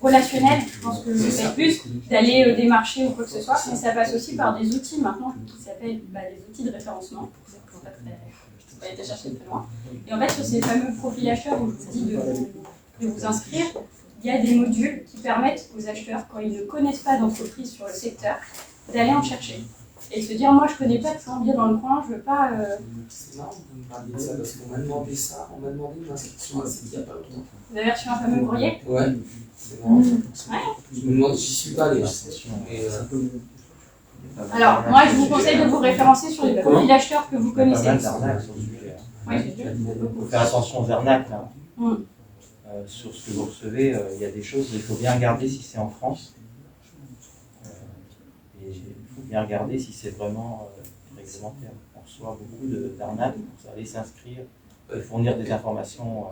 relationnel, je pense que vous faites plus, d'aller démarcher ou quoi que ce soit, mais ça passe aussi par des outils maintenant qui s'appellent des outils de référencement. On va aller chercher très loin. Et en fait, sur ces fameux profils acheteurs où je vous dis de vous inscrire, il y a des modules qui permettent aux acheteurs, quand ils ne connaissent pas d'entreprise sur le secteur, d'aller en chercher. Et de se dire, moi je connais pas de plombier dans le coin, je veux pas. C'est marrant que vous me parliez de ça parce qu'on m'a demandé ça, on m'a demandé une inscription à site il n'y a pas longtemps. Vous avez reçu un fameux courrier? Ouais, c'est marrant. Ouais. Je me demande, j'y suis pas allé. Mais, Alors, moi je vous conseille de vous référencer sur les profils d'acheteurs que vous Il y a pas connaissez. mal d'arnaques sur ce sujet. Oui. Il faut faire attention aux arnaques. Là. Mm. Sur ce que vous recevez, il y a des choses, il faut bien regarder si c'est en France. Et il faut bien regarder si c'est vraiment réglementaire. On reçoit beaucoup d'arnaques pour aller s'inscrire et fournir des informations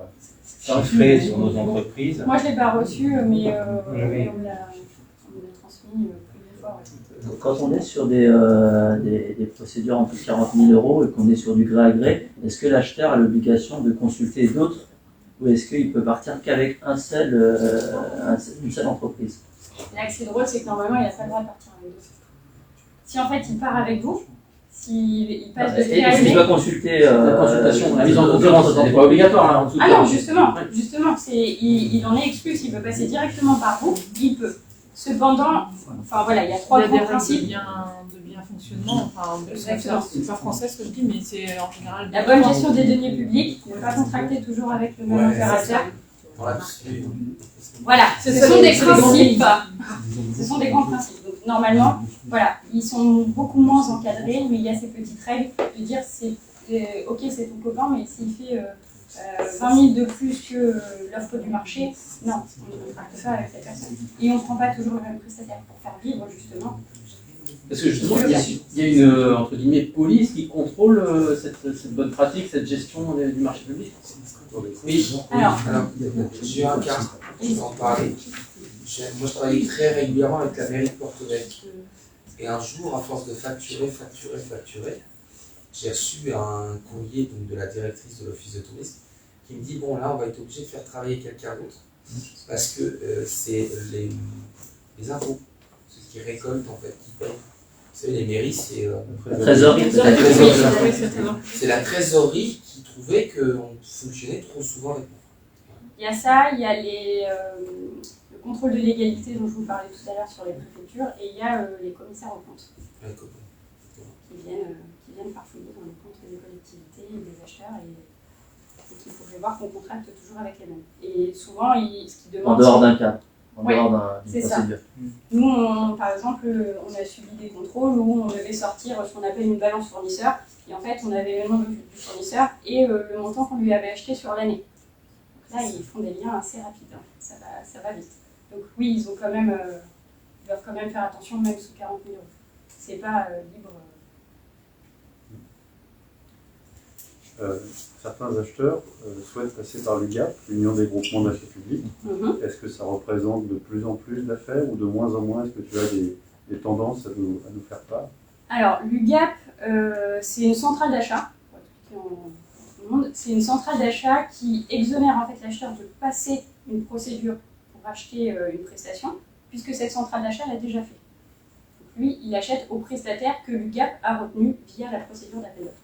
chiffrées sur nos entreprises. Moi je ne l'ai pas reçu, mais on me l'a transmis plusieurs fois. Ouais. quand on est sur des procédures en plus de 40 000 euros et qu'on est sur du gré à gré, est-ce que l'acheteur a l'obligation de consulter d'autres ou est-ce qu'il peut partir qu'avec une seule entreprise? Là, ce qui est drôle, c'est que normalement, il n'a pas le droit de partir avec d'autres. Si en fait, il part avec vous, s'il passe de gré à Est-ce qu'il gré. doit consulter La consultation, la mise en concurrence, ce n'est pas obligatoire hein, en dessous de Ah non, 40. justement, il en est exclu. S'il peut passer directement par vous, il peut. Cependant, enfin voilà, il y a trois grands principes. de bien fonctionnement, enfin, c'est pas français ce que je dis, mais c'est en général. La bonne gestion des deniers publics, ne pas contracter toujours avec le même opérateur. Voilà, ce sont des principes. Ce sont des grands principes. Donc normalement, voilà, ils sont beaucoup moins encadrés, mais il y a ces petites règles de dire ok, c'est ton copain, mais s'il fait 20 000 de plus que l'offre du marché, non, on ne contracte pas avec cette personne. Et on ne prend pas toujours le même prestataire pour faire vivre, justement. Parce que justement, il y a une, entre guillemets, police qui contrôle cette bonne pratique, cette gestion du marché public. Oui, alors j'ai un cas, je vais en parler. Moi, je travaille très régulièrement avec la mairie de Porto-Vecchio. Et un jour, à force de facturer, j'ai reçu un courrier donc, de la directrice de l'office de tourisme qui me dit, bon là, on va être obligé de faire travailler quelqu'un d'autre parce que c'est les impôts, ceux qui récoltent en fait, qui payent. Vous savez, les mairies, c'est la trésorerie. C'est la trésorerie qui trouvait qu'on fonctionnait trop souvent avec nous. Il y a ça, il y a le contrôle de légalité dont je vous parlais tout à l'heure sur les préfectures, et il y a les commissaires aux comptes qui viennent farfouiller dans les comptes des collectivités et des acheteurs, et il faudrait voir qu'on contracte toujours avec les mêmes. Et souvent, ce qu'ils demandent... En dehors d'un cadre. Oui, c'est ça. Nous, par exemple, on a subi des contrôles où on devait sortir ce qu'on appelle une balance fournisseur. Et en fait, on avait le nom du fournisseur et le montant qu'on lui avait acheté sur l'année. Donc là, ils font des liens assez rapides. Hein. Ça va vite. Donc oui, ils doivent quand même faire attention, même sous 40 000 €. C'est pas libre. Certains acheteurs souhaitent passer par l'UGAP, l'Union des groupements d'achats publics. Est-ce que ça représente de plus en plus d'affaires ou de moins en moins? Est-ce que tu as des tendances à nous faire part? Alors, l'UGAP, c'est une centrale d'achat. C'est une centrale d'achat qui exonère en fait l'acheteur de passer une procédure pour acheter une prestation, puisque cette centrale d'achat l'a déjà fait. Donc lui, il achète au prestataire que l'UGAP a retenu via la procédure d'appel d'offres.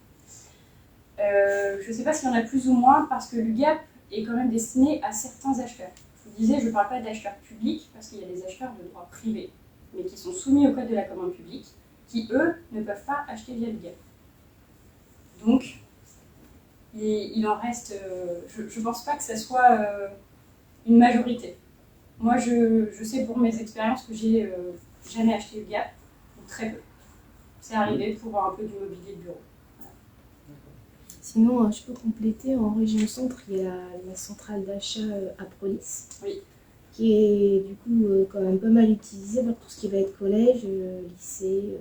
Je ne sais pas s'il y en a plus ou moins, parce que l'UGAP est quand même destiné à certains acheteurs. Je vous disais, je ne parle pas d'acheteurs publics, parce qu'il y a des acheteurs de droit privé, mais qui sont soumis au code de la commande publique, qui, eux, ne peuvent pas acheter via l'UGAP. Donc, il en reste... je ne pense pas que ça soit une majorité. Moi, je sais pour mes expériences que j'ai jamais acheté l'UGAP, ou très peu. C'est arrivé pour un peu du mobilier de bureau. Sinon, je peux compléter, en région centre, il y a la centrale d'achat à Prolis, qui est du coup quand même pas mal utilisée pour tout ce qui va être collège, lycée,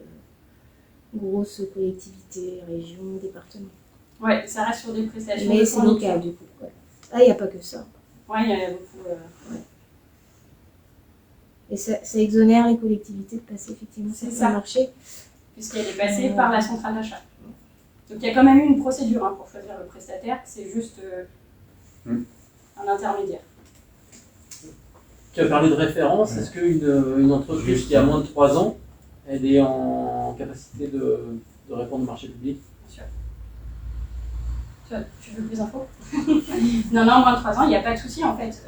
grosses collectivités, régions, départements. Ouais, ça reste sur des prestations. Mais c'est local du coup. Ouais. Ah, il n'y a pas que ça. Ouais, il y en a beaucoup. Ouais. Et ça exonère les collectivités de passer effectivement sur le marché. Puisqu'elle est passée par la centrale d'achat. Donc il y a quand même eu une procédure pour choisir le prestataire, c'est juste un intermédiaire. Tu as parlé de référence, est-ce qu'une entreprise qui a moins de 3 ans, elle est en capacité de répondre au marché public? Bien sûr. Tu veux plus d'infos? Non, moins de 3 ans, il n'y a pas de souci en fait.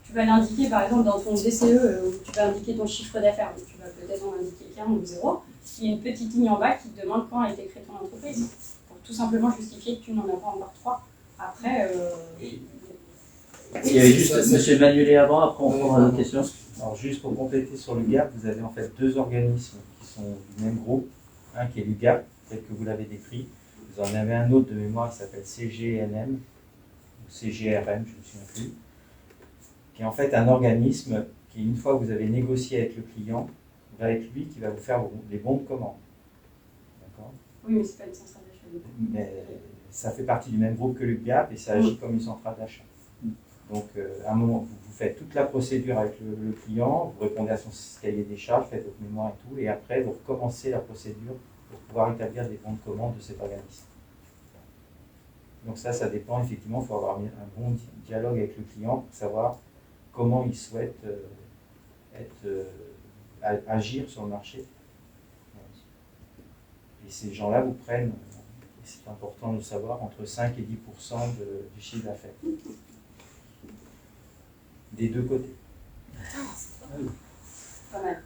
Tu vas l'indiquer par exemple dans ton DCE, où tu vas indiquer ton chiffre d'affaires, donc tu vas peut-être en indiquer qu'un ou 0. Il y a une petite ligne en bas qui te demande quand a été créée ton entreprise, pour tout simplement justifier que tu n'en as pas encore 3. Après, il y avait juste M. Manuelet avant, après on prendra d'autres questions. Alors juste pour compléter sur l'UGAP, vous avez en fait 2 organismes qui sont du même groupe. Un qui est l'UGAP, tel que vous l'avez décrit. Vous en avez un autre de mémoire qui s'appelle CGNM, ou CGRM, je ne me souviens plus, qui est en fait un organisme qui, une fois que vous avez négocié avec le client, va être lui qui va vous faire les bons de commande. D'accord? Oui, mais ce n'est pas une centrale d'achat. Mais ça fait partie du même groupe que l'UGAP et ça agit comme une centrale d'achat. Donc, à un moment, vous faites toute la procédure avec le client, vous répondez à son cahier des charges, faites votre mémoire et tout, et après, vous recommencez la procédure pour pouvoir établir des bons de commande de cet organisme. Donc ça dépend, effectivement, il faut avoir un bon dialogue avec le client pour savoir comment il souhaite agir sur le marché. Et ces gens-là vous prennent, et c'est important de le savoir, entre 5 et 10% du chiffre d'affaires. Des deux côtés. Pas mal.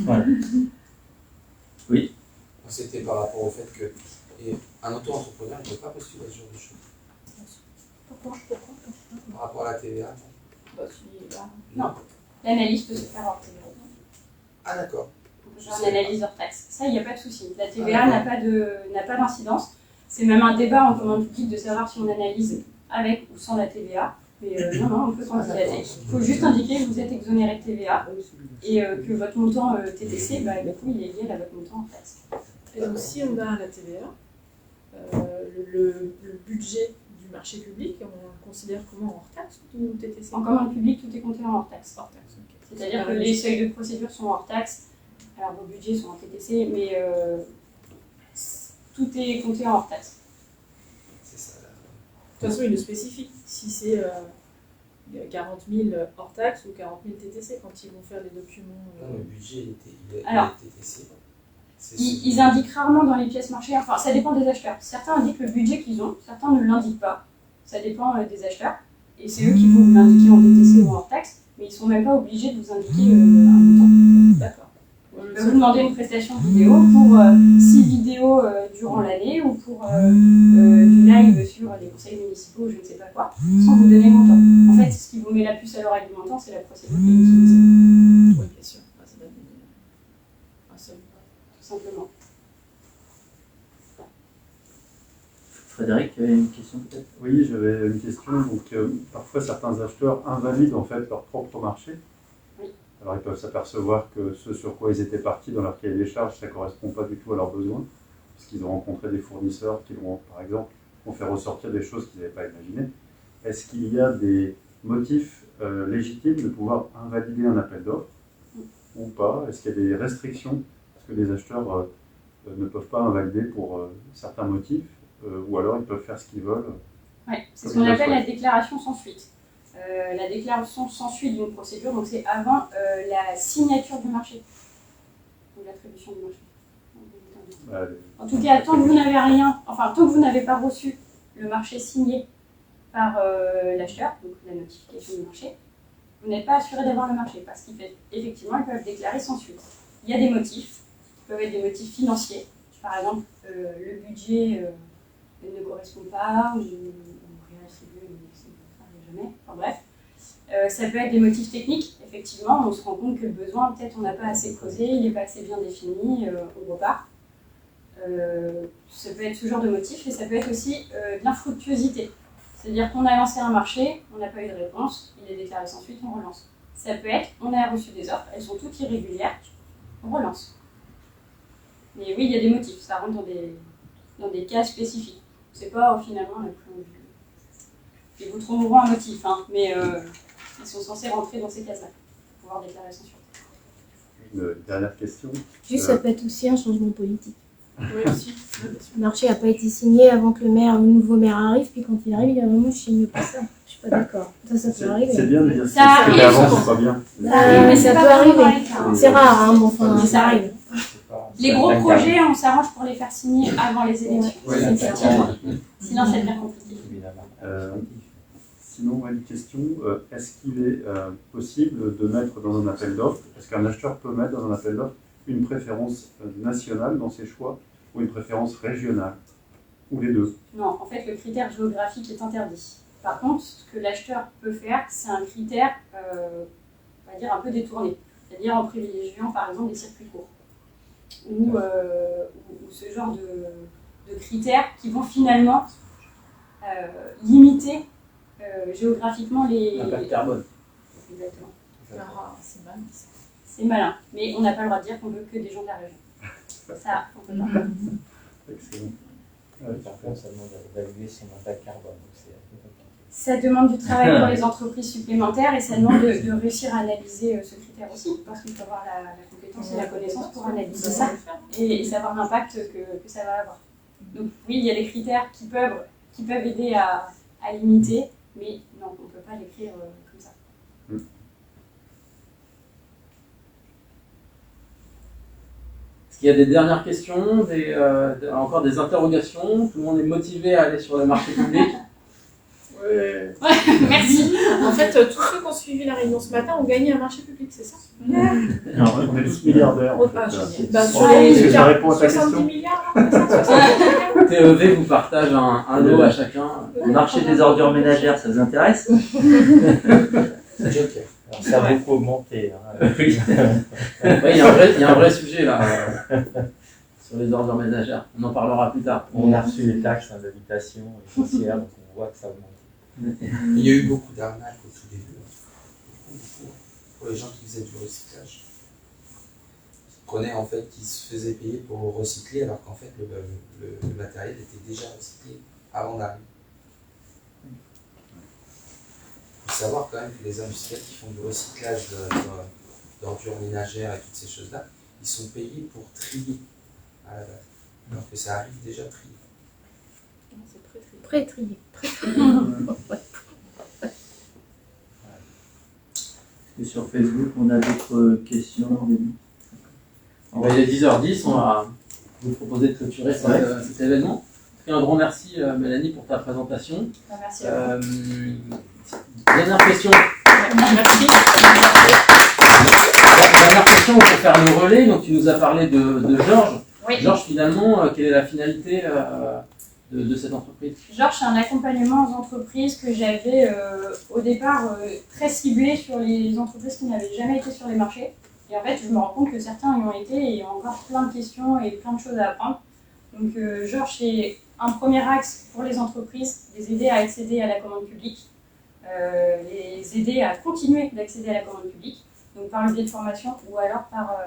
Voilà. Oui. C'était par rapport au fait qu'un auto-entrepreneur ne peut pas postuler à ce genre de choses. Pourquoi Par rapport à la TVA. Non. L'analyse peut se faire hors TVA. Ah d'accord. Genre une analyse hors taxe. Ça, il n'y a pas de souci. La TVA n'a pas d'incidence. C'est même un débat en commande publique de savoir si on analyse avec ou sans la TVA. Mais non, on peut candidater. Il faut juste indiquer que vous êtes exonéré de TVA et que votre montant TTC, du coup, il est lié à votre montant hors taxe. Et donc, si on a la TVA, le budget du marché public, on le considère comment hors taxe ou TTC? En commande publique, tout est compté en hors taxe. Hors taxe, ok. C'est-à-dire que les seuils de procédure sont hors taxe. Alors, vos budgets sont en TTC, mais tout est compté en hors taxe. C'est ça. De toute façon, il le spécifie. Si c'est 40 000 hors taxe ou 40 000 TTC quand ils vont faire les documents. Non, le budget, il est Alors, TTC. Ils indiquent rarement dans les pièces marché, enfin ça dépend des acheteurs. Certains indiquent le budget qu'ils ont, certains ne l'indiquent pas. Ça dépend des acheteurs. Et c'est eux qui vont vous l'indiquer en TTC ou hors taxe, mais ils ne sont même pas obligés de vous indiquer un montant. D'accord. On peut vous demander une prestation vidéo pour 6 vidéos durant l'année ou pour du live sur les conseils municipaux, je ne sais pas quoi, sans vous donner le montant. En fait, ce qui vous met la puce à l'oreille du montant, c'est la procédure qui est utilisée. Oui, bien sûr. Ça donne un seul. Tout simplement. Frédéric, tu avais une question peut-être? Oui, j'avais une question. Donc, parfois, certains acheteurs invalident en fait leur propre marché. Oui. Alors, ils peuvent s'apercevoir que ce sur quoi ils étaient partis dans leur cahier des charges, ça ne correspond pas du tout à leurs besoins, parce qu'ils ont rencontré des fournisseurs qui vont, par exemple, vont faire ressortir des choses qu'ils n'avaient pas imaginées. Est-ce qu'il y a des motifs légitimes de pouvoir invalider un appel d'offres ou pas? Est-ce qu'il y a des restrictions? Est-ce que les acheteurs ne peuvent pas invalider pour certains motifs? Ou alors ils peuvent faire ce qu'ils veulent. Oui, c'est ce qu'on appelle la déclaration sans suite. La déclaration sans suite d'une procédure, donc c'est avant la signature du marché, ou l'attribution du marché. En tout cas, tant que vous n'avez rien, enfin tant que vous n'avez pas reçu le marché signé par l'acheteur, donc la notification du marché, vous n'êtes pas assuré d'avoir le marché, parce qu'effectivement, ils peuvent déclarer sans suite. Il y a des motifs, qui peuvent être des motifs financiers, par exemple le budget ne correspond pas, ou rien attribué, mais ça n'arrive jamais, enfin bref. Ça peut être des motifs techniques, effectivement, on se rend compte que le besoin, peut-être on n'a pas assez creusé, il n'est pas assez bien défini, on repart. Ça peut être ce genre de motif, et ça peut être aussi de l'infructuosité. C'est-à-dire qu'on a lancé un marché, on n'a pas eu de réponse, il est déclaré sans suite, on relance. Ça peut être, on a reçu des offres, elles sont toutes irrégulières, on relance. Mais oui, il y a des motifs, ça rentre dans des cas spécifiques. C'est pas finalement la plus... Ils vous trouveront un motif, hein, mais ils sont censés rentrer dans ces cases-là, pour pouvoir déclarer sans suite. Une dernière question. Juste, ça peut être aussi un changement politique. Oui, aussi. Le marché n'a pas été signé avant que le nouveau maire arrive, puis quand il arrive, il dit moi je signe pas ça. Je suis pas d'accord. Ça peut arriver. C'est bien de dire ça arrive, mais avant, c'est pas bien. Mais ça peut arriver. C'est rare, hein, bon, enfin, mais ça arrive. Les gros projets, on s'arrange pour les faire signer avant les élections. Ouais, Sinon, ça devient compliqué. Sinon, une question, est-ce qu'il est possible de mettre dans un appel d'offres, est-ce qu'un acheteur peut mettre dans un appel d'offres une préférence nationale dans ses choix ou une préférence régionale? Ou les deux? Non, en fait, le critère géographique est interdit. Par contre, ce que l'acheteur peut faire, c'est un critère, on va dire, un peu détourné. C'est-à-dire en privilégiant, par exemple, des circuits courts. Ou ce genre de critères qui vont finalement limiter géographiquement les... L'impact carbone. Exactement. Ah, c'est malin. C'est malin, mais on n'a pas le droit de dire qu'on veut que des gens de la région. Ça, on peut pas. Excellent. Par contre, ça demande d'évaluer son impact carbone. Donc c'est un peu compliqué. Ça demande du travail pour les entreprises supplémentaires et ça demande de réussir à analyser ce critère aussi, parce qu'il faut avoir la compétence et la connaissance pour analyser ça et savoir l'impact que ça va avoir. Donc oui, il y a des critères qui peuvent aider à limiter, mais non, on ne peut pas l'écrire comme ça. Est-ce qu'il y a des dernières questions, encore des interrogations? Tout le monde est motivé à aller sur le marché public? Ouais. Merci. En fait, tous ceux qui ont suivi la réunion ce matin ont gagné un marché public, c'est ça? Non, on est tous milliardaires. En fait. Ah, génial. Bah, Est-ce que ça répond à ta 70 question? milliards, hein, 70 milliards. TEV vous partage un lot à chacun. Le marché des ordures ménagères, ça vous intéresse? Joker. Alors, ça a beaucoup augmenté. Hein. Oui. Ouais, il y a un vrai sujet là sur les ordures ménagères. On en parlera plus tard. On a reçu les taxes d'habitation et foncière, donc on voit que ça augmente. Il y a eu beaucoup d'arnaques au tout début. Beaucoup. Pour les gens qui faisaient du recyclage. En fait, qui se faisaient payer pour recycler alors qu'en fait le matériel était déjà recyclé avant d'arriver. Il faut savoir quand même que les industriels qui font du recyclage d'ordures ménagères et toutes ces choses-là, ils sont payés pour trier à la base, alors que ça arrive déjà trié. C'est pré-trié. Et sur Facebook, on a d'autres questions. Il est 10h10, on va vous proposer de clôturer cet événement. Un grand merci Mélanie pour ta présentation. Merci à vous. Dernière question. Merci. Dernière question pour faire le relais. Donc tu nous as parlé de Georges. Oui. Georges, finalement, quelle est la finalité de cette entreprise? Georges, c'est un accompagnement aux entreprises que j'avais au départ très ciblé sur les entreprises qui n'avaient jamais été sur les marchés. Et en fait, je me rends compte que certains y ont été et ont encore plein de questions et plein de choses à apprendre. Donc Georges, c'est un premier axe pour les entreprises, les aider à accéder à la commande publique, les aider à continuer d'accéder à la commande publique, donc par le biais de formation ou alors par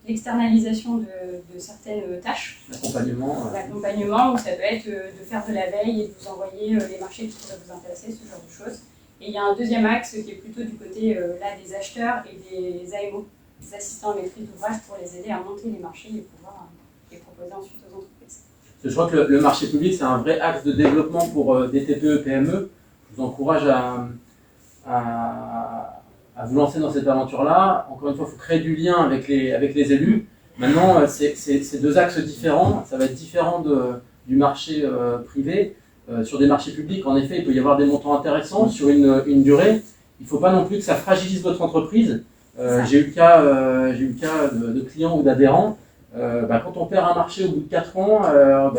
l'externalisation de certaines tâches. L'accompagnement, où ça peut être de faire de la veille et de vous envoyer les marchés qui pourraient vous intéresser, ce genre de choses. Et il y a un deuxième axe qui est plutôt du côté des acheteurs et des AMO, des assistants à maîtrise d'ouvrage, pour les aider à monter les marchés et pouvoir les proposer ensuite aux entreprises. Je crois que le marché public, c'est un vrai axe de développement pour des TPE, PME. Je vous encourage à vous lancer dans cette aventure-là. Encore une fois, il faut créer du lien avec les élus. Maintenant, c'est deux axes différents. Ça va être différent du marché privé. Sur des marchés publics, en effet, il peut y avoir des montants intéressants sur une durée. Il ne faut pas non plus que ça fragilise votre entreprise. J'ai eu le cas de clients ou d'adhérents. Quand on perd un marché au bout de 4 ans,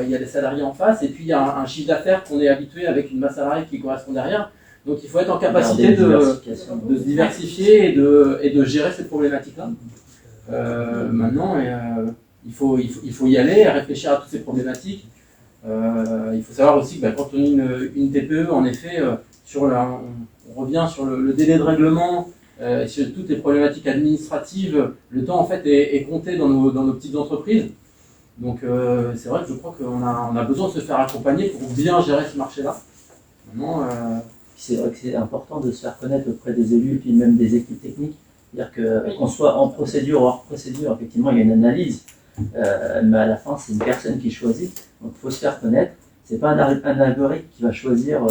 il y a des salariés en face et puis il y a un chiffre d'affaires qu'on est habitué avec une masse salariale qui correspond derrière. Donc il faut être en capacité de se diversifier et de gérer cette problématique-là. Maintenant, il faut y aller et réfléchir à toutes ces problématiques. Il faut savoir aussi que quand on est une TPE, en effet, on revient sur le délai de règlement et sur toutes les problématiques administratives. Le temps en fait est compté dans nos petites entreprises. Donc c'est vrai que je crois qu'on a besoin de se faire accompagner pour bien gérer ce marché-là. Maintenant, c'est vrai que c'est important de se faire connaître auprès des élus et puis même des équipes techniques. C'est-à-dire qu'on soit en procédure ou hors procédure, effectivement il y a une analyse. Mais à la fin, c'est une personne qui choisit. Donc, il faut se faire connaître. C'est pas un algorithme qui va choisir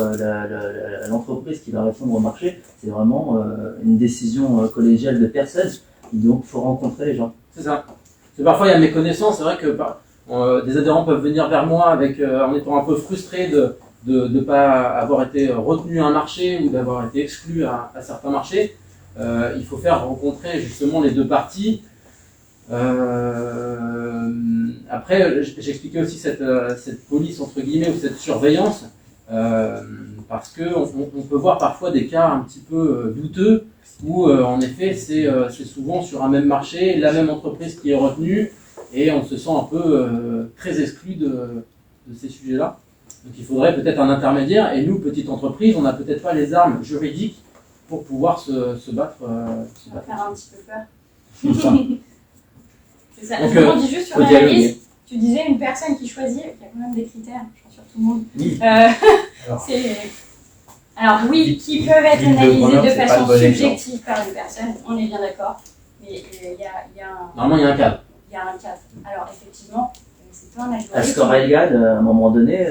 l'entreprise qui va répondre au marché. C'est vraiment une décision collégiale de personnes. Donc, il faut rencontrer les gens. C'est ça. Parfois, il y a méconnaissance. C'est vrai que des adhérents peuvent venir vers moi en étant un peu frustrés de ne pas avoir été retenu à un marché ou d'avoir été exclu à certains marchés. Il faut faire rencontrer justement les deux parties. Après, j'expliquais aussi cette police entre guillemets ou cette surveillance parce que on peut voir parfois des cas un petit peu douteux où en effet c'est souvent sur un même marché, la même entreprise qui est retenue et on se sent un peu très exclu de ces sujets-là. Donc il faudrait peut-être un intermédiaire et nous, petite entreprise, on n'a peut-être pas les armes juridiques pour pouvoir se battre. Ça va faire un petit peu peur. C'est ça. Donc, je rebondis juste sur l'analyse. Tu disais une personne qui choisit, il y a quand même des critères, je pense sur tout le monde. Oui. Alors oui, qui peuvent être analysés de façon subjective par une personne, on est bien d'accord. Mais il y a un... Normalement, il y a un cadre. Il y a un cadre. Alors effectivement, c'est pas un algorithme. Un score égal, à un moment donné...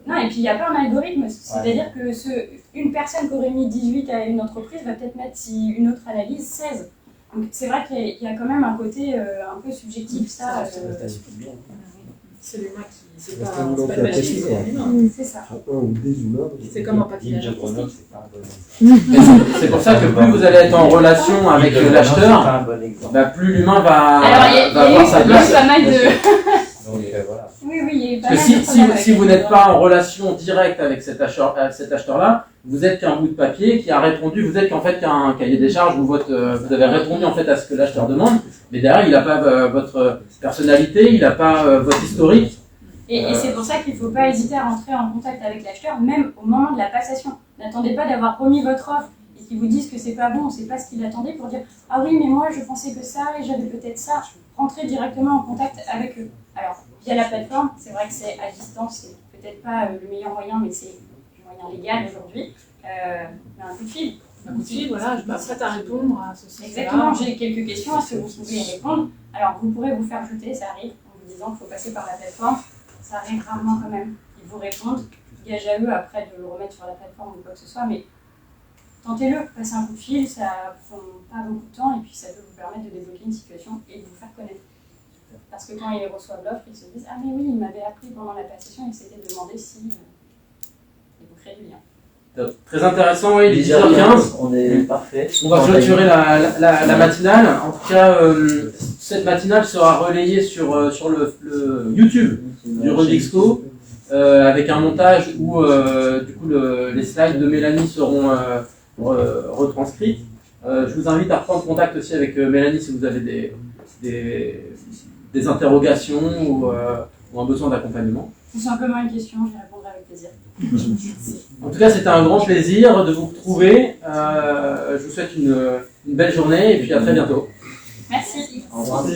Non, et puis il n'y a pas un algorithme. C'est-à-dire que une personne qui aurait mis 18 à une entreprise va peut-être mettre, si une autre analyse, 16. Donc c'est vrai qu'il y a quand même un côté un peu subjectif, ça. C'est l'humain qui. C'est pas le machine, c'est l'humain. C'est ça. C'est comme en patinage. C'est pour ça que plus vous allez être en relation avec l'acheteur, plus l'humain va avoir sa place. Donc voilà. Oui, oui, il y a eu pas Parce que mal de problèmes si avec vous les n'êtes pas en relation directe avec cet acheteur-là, vous êtes qu'un bout de papier qui a répondu, vous êtes qu'en fait qu'un cahier des charges où vous avez répondu en fait à ce que l'acheteur demande, mais derrière il n'a pas votre personnalité, il n'a pas votre historique. Et c'est pour ça qu'il ne faut pas hésiter à rentrer en contact avec l'acheteur, même au moment de la passation. N'attendez pas d'avoir remis votre offre et qu'ils vous disent que c'est pas bon, c'est pas ce qu'il attendait pour dire « Ah oui, mais moi je pensais que ça et j'avais peut-être ça ». Rentrez directement en contact avec eux. Alors, via la plateforme, c'est vrai que c'est à distance, c'est peut-être pas le meilleur moyen, mais c'est le moyen légal aujourd'hui. Mais un coup de fil. Un coup de fil, voilà, je m'apprête à répondre à ceci. Exactement, j'ai quelques questions, est-ce que vous pouvez y répondre? Alors, vous pourrez vous faire jeter, ça arrive, en vous disant qu'il faut passer par la plateforme. Ça arrive rarement quand même. Ils vous répondent, gage à eux après de le remettre sur la plateforme ou quoi que ce soit, mais tentez-le, passez un coup de fil, ça prend pas beaucoup de temps et puis ça peut vous permettre de débloquer une situation et de vous faire connaître. Parce que quand ils reçoivent l'offre, ils se disent « Ah mais oui, il m'avait appelé pendant la passation, il s'était demandé si... Et vous créez du lien. » Très intéressant, oui, il est 10h15. On est parfait. On va clôturer la matinale. En tout cas, cette matinale sera relayée sur le YouTube du Redexco avec un montage où du coup les slides de Mélanie seront retranscrites. Je vous invite à reprendre contact aussi avec Mélanie si vous avez des interrogations ou un besoin d'accompagnement. Tout simplement une question, j'y répondrai avec plaisir. En tout cas, c'était un grand plaisir de vous retrouver. Je vous souhaite une belle journée et puis à très bientôt. Merci. Au revoir.